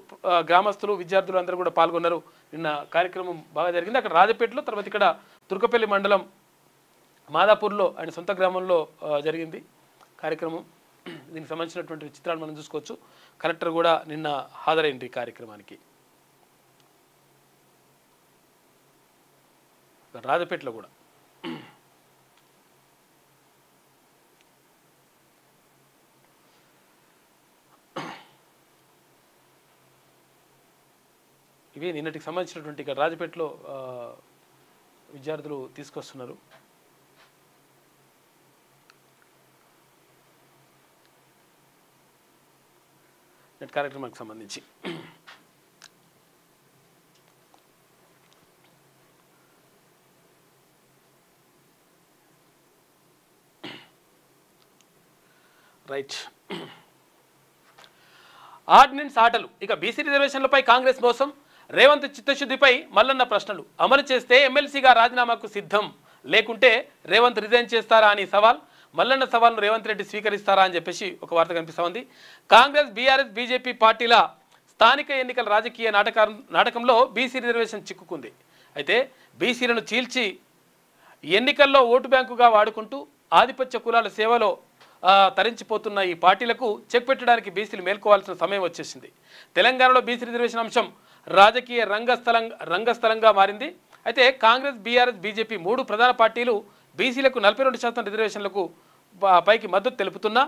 గ్రామస్తులు, విద్యార్థులు అందరూ కూడా పాల్గొన్నారు. నిన్న కార్యక్రమం బాగా జరిగింది. అక్కడ రాజపేటలో, తర్వాత ఇక్కడ తుర్కపల్లి మండలం మాదాపూర్లో ఆయన సొంత గ్రామంలో జరిగింది కార్యక్రమం. దీనికి సంబంధించినటువంటి చిత్రాలు మనం చూసుకోవచ్చు. కలెక్టర్ కూడా నిన్న హాజరైంది ఈ కార్యక్రమానికి. రాజపేటలో కూడా ఇవి నిన్నటికి సంబంధించినటువంటి ఇక్కడ రాజపేటలో విద్యార్థులు తీసుకొస్తున్నారు. నెట్ కార్యక్రమానికి సంబంధించి రైట్. ఆర్డినెన్స్ ఆటలు. ఇక బీసీ రిజర్వేషన్లపై కాంగ్రెస్ మోసం, రేవంత్ చిత్తశుద్ధిపై మల్లన్న ప్రశ్నలు. అమలు చేస్తే ఎమ్మెల్సీగా రాజీనామాకు సిద్ధం, లేకుంటే రేవంత్ రిజైన్ చేస్తారా అని సవాల్. మల్లన్న సవాల్ను రేవంత్ రెడ్డి స్వీకరిస్తారా అని చెప్పేసి ఒక వార్త కనిపిస్తూ ఉంది. కాంగ్రెస్, బీఆర్ఎస్, బీజేపీ పార్టీల స్థానిక ఎన్నికల రాజకీయ నాటకంలో బీసీ రిజర్వేషన్ చిక్కుకుంది. అయితే బీసీలను చీల్చి ఎన్నికల్లో ఓటు బ్యాంకుగా వాడుకుంటూ ఆధిపత్య కులాల సేవలో తరించిపోతున్న ఈ పార్టీలకు చెక్ పెట్టడానికి బీసీలు మేల్కోవాల్సిన సమయం వచ్చేసింది. తెలంగాణలో బీసీ రిజర్వేషన్ అంశం రాజకీయ రంగస్థలంగా మారింది. అయితే కాంగ్రెస్, బీఆర్ఎస్, బీజేపీ మూడు ప్రధాన పార్టీలు బీసీలకు 42% రిజర్వేషన్లకు పైకి మద్దతు తెలుపుతున్నా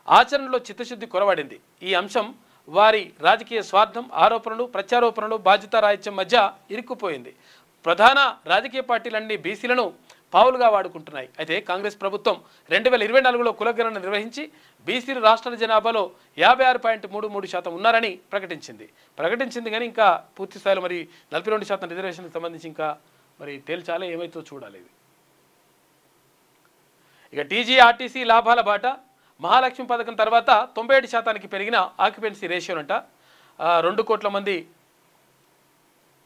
ఆచరణలో చిత్తశుద్ధి కొరవడింది. ఈ అంశం వారి రాజకీయ స్వార్థం, ఆరోపణలు, ప్రత్యారోపణలు, బాధ్యతారాహిత్యం మధ్య ఇరుక్కుపోయింది. ప్రధాన రాజకీయ పార్టీలన్నీ బీసీలను పావులుగా వాడుకుంటున్నాయి. అయితే కాంగ్రెస్ ప్రభుత్వం 2024లో కులగణన నిర్వహించి బీసీలు రాష్ట్ర జనాభాలో 56.33% ఉన్నారని ప్రకటించింది కానీ ఇంకా పూర్తి స్థాయిలో మరి 42% రిజర్వేషన్కి సంబంధించి ఇంకా మరి తేల్చాలి, ఏమైతే చూడాలి. ఇక టీజీఆర్టీసీ లాభాల బాట. మహాలక్ష్మి పథకం తర్వాత 97%కి పెరిగిన ఆక్యుపెన్సీ రేషియోనంట. 2 కోట్ల మంది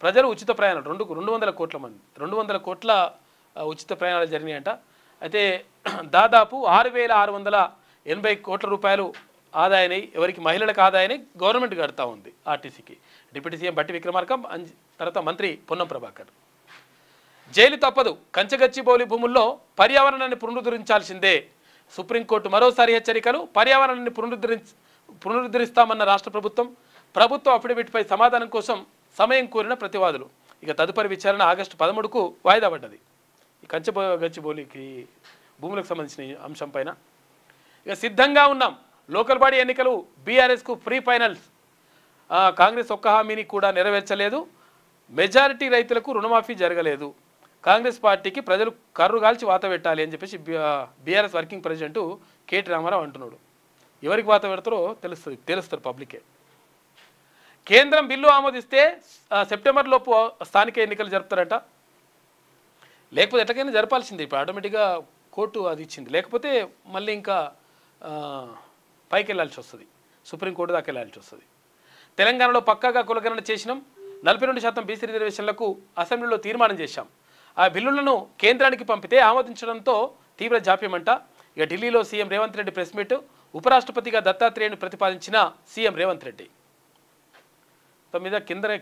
ప్రజలు ఉచిత ప్రయాణం, 200 కోట్ల మంది 200 కోట్ల ఉచిత ప్రయాణాలు జరిగినాయంట. అయితే దాదాపు 6,680 కోట్ల రూపాయలు ఆదాయనై, ఎవరికి మహిళలకు ఆదాయనై గవర్నమెంట్ కడతా ఉంది ఆర్టీసీకి. డిప్యూటీ సీఎం బట్టి విక్రమార్క, తర్వాత మంత్రి పొన్నం ప్రభాకర్. జైలు తప్పదు, కంచగచ్చిబౌలి భూముల్లో పర్యావరణాన్ని పునరుద్ధరించాల్సిందే. సుప్రీంకోర్టు మరోసారి హెచ్చరికలు. పర్యావరణాన్ని పునరుద్ధరిస్తామన్న రాష్ట్ర ప్రభుత్వ అఫిడవిట్పై సమాధానం కోసం సమయం కోరిన ప్రతివాదులు. ఇక తదుపరి విచారణ ఆగస్టు 13కు వాయిదా పడ్డది. ఈ గచ్చిబౌలికి భూములకు సంబంధించిన అంశం పైన ఇక సిద్ధంగా ఉన్నాం. లోకల్ బాడీ ఎన్నికలు, బీఆర్ఎస్కు ప్రీ ఫైనల్స్. కాంగ్రెస్ ఒక్క హామీని కూడా నెరవేర్చలేదు. మెజారిటీ రైతులకు రుణమాఫీ జరగలేదు. కాంగ్రెస్ పార్టీకి ప్రజలు కర్రు కాల్చి వాత పెట్టాలి అని చెప్పేసి బీఆర్ఎస్ వర్కింగ్ ప్రెసిడెంట్ కేటీ రామారావు అంటున్నాడు. ఎవరికి వాత పెడతారో తెలుస్తారు పబ్లికే. కేంద్రం బిల్లు ఆమోదిస్తే సెప్టెంబర్ లోపు స్థానిక ఎన్నికలు జరుపుతారట. లేకపోతే ఎట్లకైనా జరపాల్సింది. ఇప్పుడు ఆటోమేటిక్గా కోర్టు అది ఇచ్చింది. లేకపోతే మళ్ళీ ఇంకా పైకి వెళ్ళాల్సి వస్తుంది, సుప్రీంకోర్టు దాకా వెళ్ళాల్సి వస్తుంది. తెలంగాణలో పక్కాగా కులగణన చేసినాం, 42% బీసీ రిజర్వేషన్లకు అసెంబ్లీలో తీర్మానం చేశాం. ఆ బిల్లులను కేంద్రానికి పంపితే ఆమోదించడంతో తీవ్ర జాప్యమంట. ఇక ఢిల్లీలో CM Revanth Reddy press meet, ఉపరాష్ట్రపతిగా దత్తాత్రేయను ప్రతిపాదించిన సీఎం రేవంత్ రెడ్డి. మీద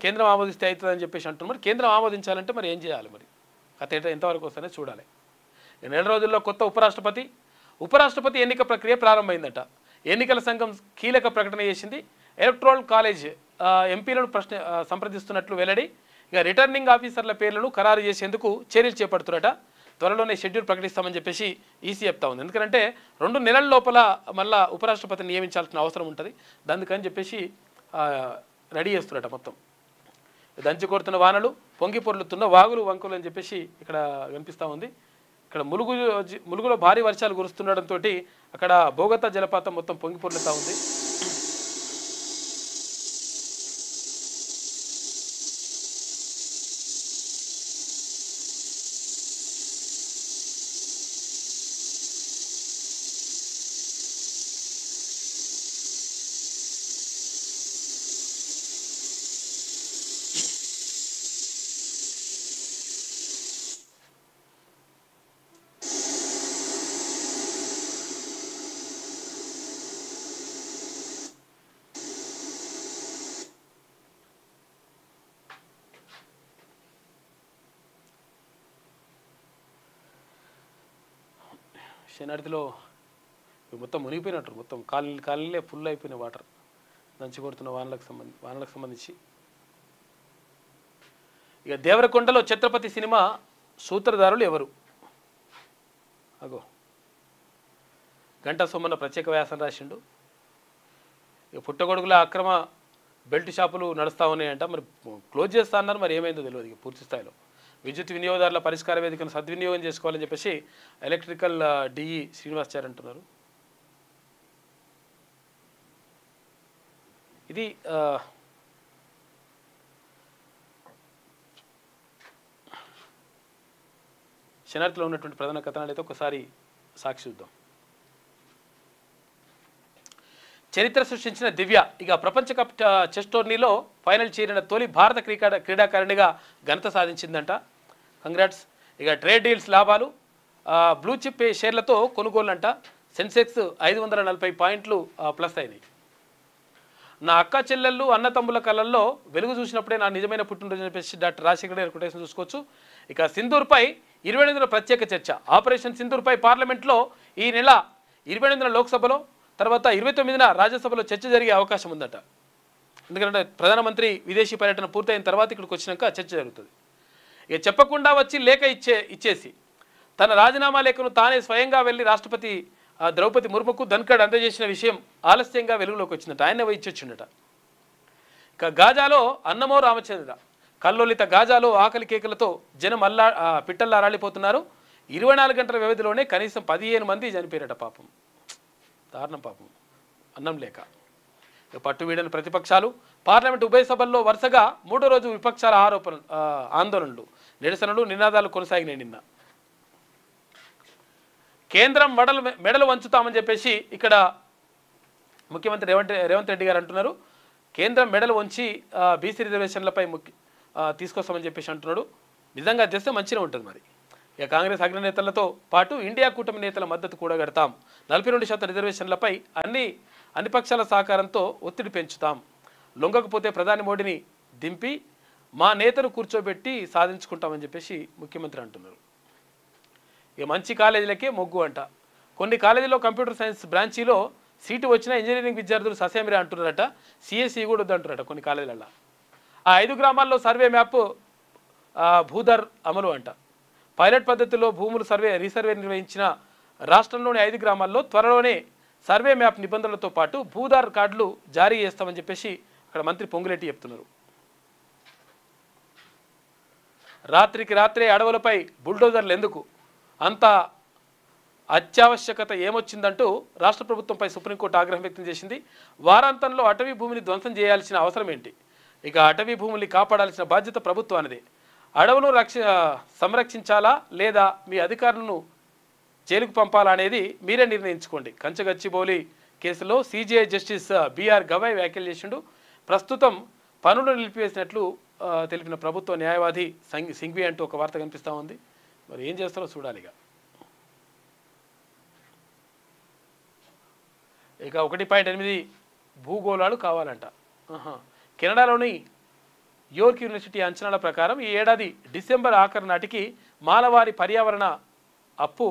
కేంద్రం ఆమోదిస్తే అవుతుందని చెప్పేసి అంటున్నారు. మరి కేంద్రం ఆమోదించాలంటే మరి ఏం చేయాలి? మరి కథ ఎంతవరకు వస్తుందో చూడాలి. నెల రోజుల్లో కొత్త ఉపరాష్ట్రపతి ఎన్నిక ప్రక్రియ ప్రారంభమైందట. ఎన్నికల సంఘం కీలక ప్రకటన చేసింది. ఎలక్టోరల్ కాలేజ్ ఎంపీలను సంప్రదిస్తున్నట్లు వెల్లడి. ఇక రిటర్నింగ్ ఆఫీసర్ల పేర్లను ఖరారు చేసేందుకు చర్యలు చేపడుతున్నట. త్వరలోనే షెడ్యూల్ ప్రకటిస్తామని చెప్పేసి ఈసీ చెప్తా ఉంది. ఎందుకంటే 2 నెలల లోపల మళ్ళా ఉపరాష్ట్రపతిని నియమించాల్సిన అవసరం ఉంటుంది. దానికని చెప్పేసి రెడీ చేస్తున్నట. మొత్తం దంచి కొడుతున్న వానలు, పొంగి పొర్లుతున్న వాగులు వంకులు అని చెప్పేసి ఇక్కడ కనిపిస్తూ ఉంది. ఇక్కడ ములుగులో భారీ వర్షాలు కురుస్తుండడంతో అక్కడ బోగతా జలపాతం మొత్తం పొంగి పొర్లుతూ ఉంది. శనార్థిలో మొత్తం మునిగిపోయినట్టు, మొత్తం కాలనీలే ఫుల్ అయిపోయిన వాటర్ దంచి కొడుతున్న వానలకు సంబంధించి. ఇక దేవరకొండలో ఛత్రపతి సినిమా సూత్రధారులు ఎవరు? అగో గంటా సోమన్న ప్రత్యేక వ్యాసం రాసిండు. ఇక పుట్టగొడుగుల అక్రమ బెల్ట్ షాపులు నడుస్తూ ఉన్నాయంట. మరి క్లోజ్ చేస్తా అన్నారు, మరి ఏమైందో తెలియదు. ఇక పూర్తి స్థాయిలో విద్యుత్ వినియోగదారుల పరిష్కార వేదికను సద్వినియోగం చేసుకోవాలని చెప్పేసి ఎలక్ట్రికల్ డిఈ శ్రీనివాసాచారి అంటున్నారు. ఇది శనార్థిలో ఉన్నటువంటి ప్రధాన కథనాలు అయితే ఒకసారి సాక్షి చూద్దాం. చరిత్ర సృష్టించిన దివ్య ఇక ప్రపంచ కప్ చెస్ టోర్నీలో ఫైనల్ చేరిన తొలి భారత క్రీడాకారిణిగా ఘనత సాధించిందంట. కంగ్రాట్స్. ఇక ట్రేడ్ డీల్స్ లాభాలు, బ్లూ చిప్ షేర్లతో కొనుగోలు అంట. సెన్సెక్స్ 540 పాయింట్లు ప్లస్ అయినాయి. నా అక్క చెల్లెళ్ళు అన్న తమ్ముల కళల్లో వెలుగు చూసినప్పుడే నా నిజమైన పుట్టినరోజు అని చెప్పేసి డాక్టర్ రాజశేఖర రెడ్డి కొటేషన్ చూసుకోవచ్చు. ఇక సింధూర్పై 28న ప్రత్యేక చర్చ. ఆపరేషన్ సింధూర్పై పార్లమెంట్లో ఈ నెల 28న లోక్సభలో, తర్వాత 29న రాజ్యసభలో చర్చ జరిగే అవకాశం ఉందట. ఎందుకంటే ప్రధానమంత్రి విదేశీ పర్యటన పూర్తయిన తర్వాత ఇక్కడికి వచ్చినాక చర్చ జరుగుతుంది. ఇక చెప్పకుండా వచ్చి లేఖ ఇచ్చేసి తన రాజీనామా లేఖను తానే స్వయంగా వెళ్ళి రాష్ట్రపతి ద్రౌపది ముర్ముకు ధన్ఖడ్ అందజేసిన విషయం ఆలస్యంగా వెలుగులోకి వచ్చిందట. ఆయన ఇచ్చొచ్చిండట. ఇక గాజాలో అన్నమో రామచంద్ర కల్లోలిత గాజాలో ఆకలి కేకలతో జనం పిట్టల్లా రాలిపోతున్నారు. 24 గంటల వ్యవధిలోనే కనీసం 15 మంది చనిపోయారట. పాపం, దారుణం పాపం, అన్నం లేక. పట్టు వీడని ప్రతిపక్షాలు పార్లమెంట్ ఉభయ సభల్లో వరుసగా 3వ రోజు విపక్షాల ఆందోళనలు, నిరసనలు, నినాదాలు కొనసాగినాయి. నిన్న కేంద్రం మెడలు వంచుతామని చెప్పేసి ఇక్కడ ముఖ్యమంత్రి రేవంత్ రెడ్డి గారు అంటున్నారు. కేంద్రం మెడలు వంచి బీసీ రిజర్వేషన్లపై తీసుకొస్తామని చెప్పేసి అంటున్నాడు. నిజంగా చేస్తే మంచిగా ఉంటుంది. మరి ఇక కాంగ్రెస్ అగ్రనేతలతో పాటు ఇండియా కూటమి నేతల మద్దతు కూడా గడతాం. 42% రిజర్వేషన్లపై అన్ని పక్షాల సహకారంతో ఒత్తిడి పెంచుతాం. లొంగకపోతే ప్రధాని మోడీని దింపి మా నేతను కూర్చోబెట్టి సాధించుకుంటామని చెప్పేసి ముఖ్యమంత్రి అంటున్నారు. ఇక మంచి కాలేజీలకే మొగ్గు అంట. కొన్ని కాలేజీలో కంప్యూటర్ సైన్స్ బ్రాంచీలో సీటు వచ్చిన ఇంజనీరింగ్ విద్యార్థులు ససేమిరా అంటున్నారట. సిఎస్ఈ కూడా వద్దంటున్నారట కొన్ని కాలేజీలలో. ఆ 5 గ్రామాల్లో సర్వే మ్యాప్ భూధర్ అమలు అంట. పైలట్ పద్ధతిలో భూములు రీసర్వే నిర్వహించిన రాష్ట్రంలోని 5 గ్రామాల్లో త్వరలోనే సర్వే మ్యాప్ నిబంధనలతో పాటు భూధార్ కార్డులు జారీ చేస్తామని చెప్పేసి అక్కడ మంత్రి పొంగులేటి చెప్తున్నారు. రాత్రికి రాత్రే అడవులపై బుల్డోజర్లు ఎందుకు? అంత అత్యావశ్యకత ఏమొచ్చిందంటూ రాష్ట్ర ప్రభుత్వంపై సుప్రీంకోర్టు ఆగ్రహం వ్యక్తం చేసింది. వారాంతంలో అటవీ భూమిని ధ్వంసం చేయాల్సిన అవసరం ఏంటి? ఇక అటవీ భూముల్ని కాపాడాల్సిన బాధ్యత ప్రభుత్వానిదే. అడవులను సంరక్షించాలా లేదా మీ అధికారులను జైలుకు పంపాలా అనేది మీరే నిర్ణయించుకోండి. కంచగచ్చిబౌలి కేసులో సిజేఐ జస్టిస్ బిఆర్ గవాయ్ వ్యాఖ్యలు చేసిండు. ప్రస్తుతం పనులు నిలిపివేసినట్లు తెలిపిన ప్రభుత్వ న్యాయవాది సింఘ్వి అంటూ ఒక వార్త కనిపిస్తూ ఉంది. మరి ఏం చేస్తారో చూడాలి. ఇక 1.8 భూగోళాలు కావాలంట. కెనడాలోని యోర్క్ యూనివర్సిటీ అంచనాల ప్రకారం ఈ ఏడాది డిసెంబర్ ఆఖరు నాటికి మానవాళి పర్యావరణ అప్పు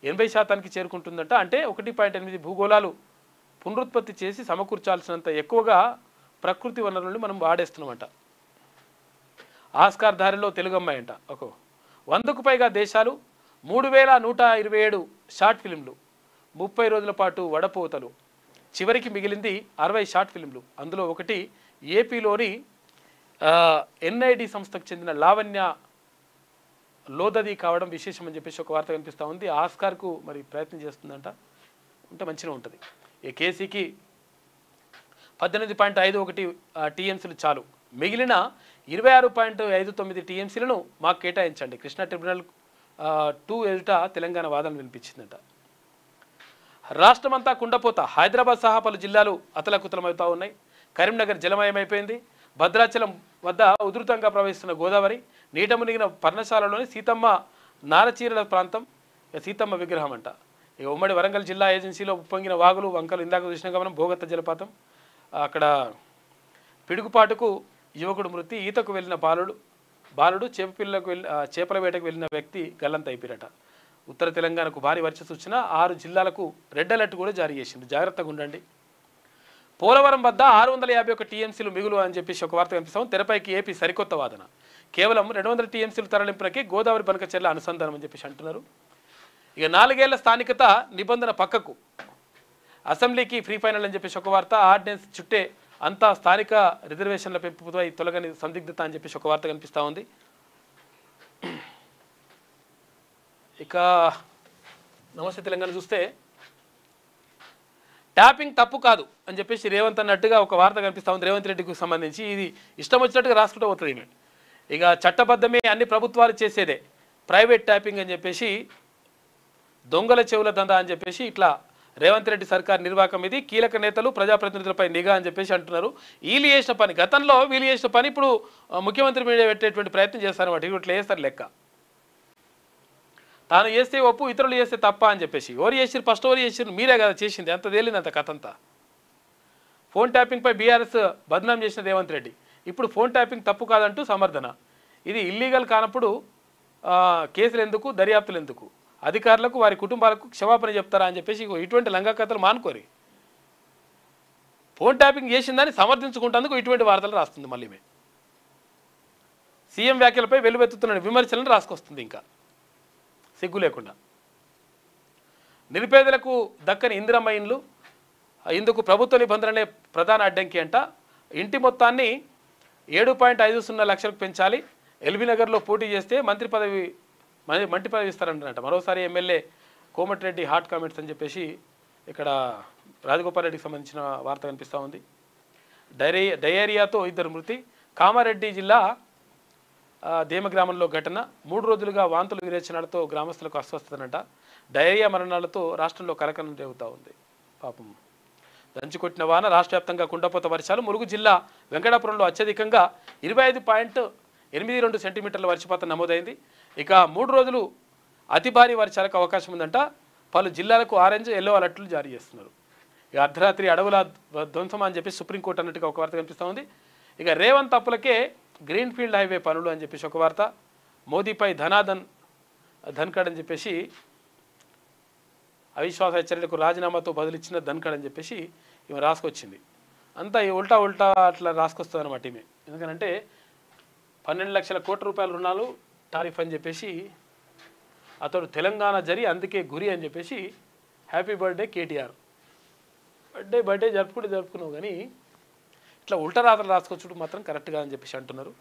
80% చేరుకుంటుందంట. అంటే 1.8 భూగోళాలు పునరుత్పత్తి చేసి సమకూర్చాల్సినంత ఎక్కువగా ప్రకృతి వనరులను మనం వాడేస్తున్నామంట. ఆస్కార్ దారిలో తెలుగమ్మాయి అంట. 100కు పైగా దేశాలు, 3127 షార్ట్ ఫిల్మ్లు, 30 రోజుల పాటు వడపోతలు, చివరికి మిగిలింది 60 షార్ట్ ఫిల్మ్లు. అందులో ఒకటి ఏపీలోని ఎన్ఐడి సంస్థకు చెందిన లావణ్య లోదది కావడం విశేషం అని చెప్పేసి ఒక వార్త కనిపిస్తూ ఉంది. ఆస్కార్కు మరి ప్రయత్నం చేస్తుందంట. ఉంటే మంచిగా ఉంటుంది. ఈ కేసీకి 18.51 టీఎంసీలు చాలు, మిగిలిన 26.59 టీఎంసీలను మాకు కేటాయించండి. కృష్ణా ట్రిబ్యునల్ 2 ఎదుట తెలంగాణ వాదనలు వినిపించిందంట. రాష్ట్రమంతా కుండపోత, హైదరాబాద్ సహా పలు జిల్లాలు అతలకుతలమవుతూ ఉన్నాయి. కరీంనగర్ జలమయమైపోయింది. భద్రాచలం వద్ద ఉధృతంగా ప్రవహిస్తున్న గోదావరి, నీట మునిగిన పర్ణశాలలోని సీతమ్మ నారచీరల ప్రాంతం సీతమ్మ విగ్రహం అంట. ఇక ఉమ్మడి వరంగల్ జిల్లా ఏజెన్సీలో ఉప్పొంగిన వాగులు వంకలు, ఇందాక చూసిన గమనం భోగత్త జలపాతం, అక్కడ పిడుగుపాటుకు యువకుడు మృతి, ఈతకు వెళ్ళిన బాలుడు చేపల వేటకు వెళ్ళిన వ్యక్తి గల్లంత అయిపోయారట. ఉత్తర తెలంగాణకు భారీ వర్ష సూచన, 6 జిల్లాలకు రెడ్ అలర్ట్ కూడా జారీ చేసింది. జాగ్రత్తగా ఉండండి. పోలవరం వద్ద 651 టీఎంసీలు మిగులు అని చెప్పేసి ఒక వార్త కనిపిస్తాం. తెరపైకి ఏపీ సరికొత్త వాదన. కేవలం 200 టీఎంసీలు తరలింపులకి గోదావరి బనకచెర్ల అనుసంధానం అని చెప్పేసి అంటున్నారు. ఇక 4 ఏళ్ల స్థానికత నిబంధన పక్కకు, అసెంబ్లీకి ఫ్రీ ఫైనల్ అని చెప్పేసి ఒక వార్త. ఆర్డినెన్స్ చుట్టే అంతా స్థానిక రిజర్వేషన్ల పెంపుపై తొలగని సందిగ్ధత అని చెప్పేసి ఒక వార్త కనిపిస్తూ ఉంది. ఇక నమస్తే తెలంగాణ చూస్తే ట్యాపింగ్ తప్పు కాదు అని చెప్పేసి రేవంత్ అన్నట్టుగా ఒక వార్త కనిపిస్తూ ఉంది. రేవంత్ రెడ్డికి సంబంధించి ఇది ఇష్టం వచ్చినట్టుగా రాసుకుంటూ పోతుంది ఈమె. ఇక చట్టబద్ధమే, అన్ని ప్రభుత్వాలు చేసేదే, ప్రైవేట్ ట్యాపింగ్ అని చెప్పేసి దొంగల చెవుల దందా అని చెప్పేసి ఇట్లా రేవంత్ రెడ్డి సర్కార్ నిర్వాహకం ఇది. కీలక నేతలు ప్రజాప్రతినిధులపై నిఘా అని చెప్పేసి అంటున్నారు. వీళ్ళు చేసిన పని, గతంలో వీళ్ళు చేసిన పని ఇప్పుడు ముఖ్యమంత్రి మీద పెట్టేటువంటి ప్రయత్నం చేస్తారన్నమాట. ఇట్లా చేస్తారు లెక్క. తాను చేస్తే ఒప్పు, ఇతరులు చేస్తే తప్ప అని చెప్పేసి. ఎవరు చేసిరు? ఫస్ట్ ఎవరు చేసిరు? మీరే కదా చేసింది. అంత తేలింది అంత కథ అంతా. ఫోన్ ట్యాపింగ్పై బీఆర్ఎస్ బదనాం చేసిన రేవంత్ రెడ్డి ఇప్పుడు ఫోన్ ట్యాపింగ్ తప్పు కాదంటూ సమర్థన. ఇది ఇల్లీగల్ కానప్పుడు కేసులు ఎందుకు, దర్యాప్తులు ఎందుకు, అధికారులకు వారి కుటుంబాలకు క్షమాపణ చెప్తారా అని చెప్పేసి ఇటువంటి లంగా కథలు మానుకోరి. ఫోన్ ట్యాపింగ్ చేసిందని సమర్థించుకుంటేందుకు ఇటువంటి వార్తలు రాస్తుంది. మళ్ళీ సీఎం వ్యాఖ్యలపై వెలువెత్తుతున్న విమర్శలను రాసుకొస్తుంది. ఇంకా సిగ్గు లేకుండా. నిరుపేదలకు దక్కని ఇందిరమ్మ ఇండ్లు, ఇందుకు ప్రభుత్వ నిబంధనలే ప్రధాన అడ్డంకి అంట. ఇంటి మొత్తాన్ని 7.50 లక్షలకు పెంచాలి. ఎల్బీ నగర్లో పోటీ చేస్తే మంత్రి పదవి ఇస్తారంటారంట. మరోసారి ఎమ్మెల్యే కోమటిరెడ్డి హాట్ కామెంట్స్ అని చెప్పేసి ఇక్కడ రాజగోపాల్ రెడ్డికి సంబంధించిన వార్త కనిపిస్తూ ఉంది. డయేరియాతో 2 మృతి. కామారెడ్డి జిల్లా దేమ గ్రామంలో ఘటన. 3 రోజులుగా వాంతులు విరేచనాలతో గ్రామస్తులకు అస్వస్థతనంట. డయేరియా మరణాలతో రాష్ట్రంలో కలకలం రేగుతూ ఉంది. పాపం దంచుకొట్టిన వాన, రాష్ట్ర వ్యాప్తంగా కుండపోత వర్షాలు. ములుగు జిల్లా వెంకటాపురంలో అత్యధికంగా 25.82 సెంటీమీటర్ల వర్షపాతం నమోదైంది. ఇక 3 రోజులు అతి భారీ వర్షాలకు అవకాశం ఉందంట. పలు జిల్లాలకు ఆరెంజ్, ఎల్లో అలర్ట్లు జారీ చేస్తున్నారు. ఇక అర్ధరాత్రి అడవుల ధ్వంసం అని చెప్పి సుప్రీంకోర్టు అన్నట్టుగా ఒక వార్త కనిపిస్తూ ఉంది. ఇక రేవంత్ అప్పులకే గ్రీన్ఫీల్డ్ హైవే పనులు అని చెప్పేసి ఒక వార్త. మోదీపై ధన్ఖడ్ అని చెప్పేసి అవిశ్వాస చర్యలకు రాజీనామాతో బదులిచ్చిన ధన్ఖడ్ అని చెప్పేసి ఈమె రాసుకొచ్చింది. అంతా ఈ ఉల్టా అట్లా రాసుకొస్తుంది అనమాట ఈమె. ఎందుకంటే 12 లక్షల కోట్ల రూపాయల రుణాలు టారిఫ్ అని చెప్పేసి అతడు తెలంగాణ జరి, అందుకే గురి అని చెప్పేసి హ్యాపీ బర్త్డే కేటీఆర్. బర్త్డే జరుపుకున్నావు కానీ ఇట్లా ఉల్టా రాతలు రాసుకొచ్చుడు మాత్రం కరెక్ట్గా అని చెప్పేసి అంటున్నారు.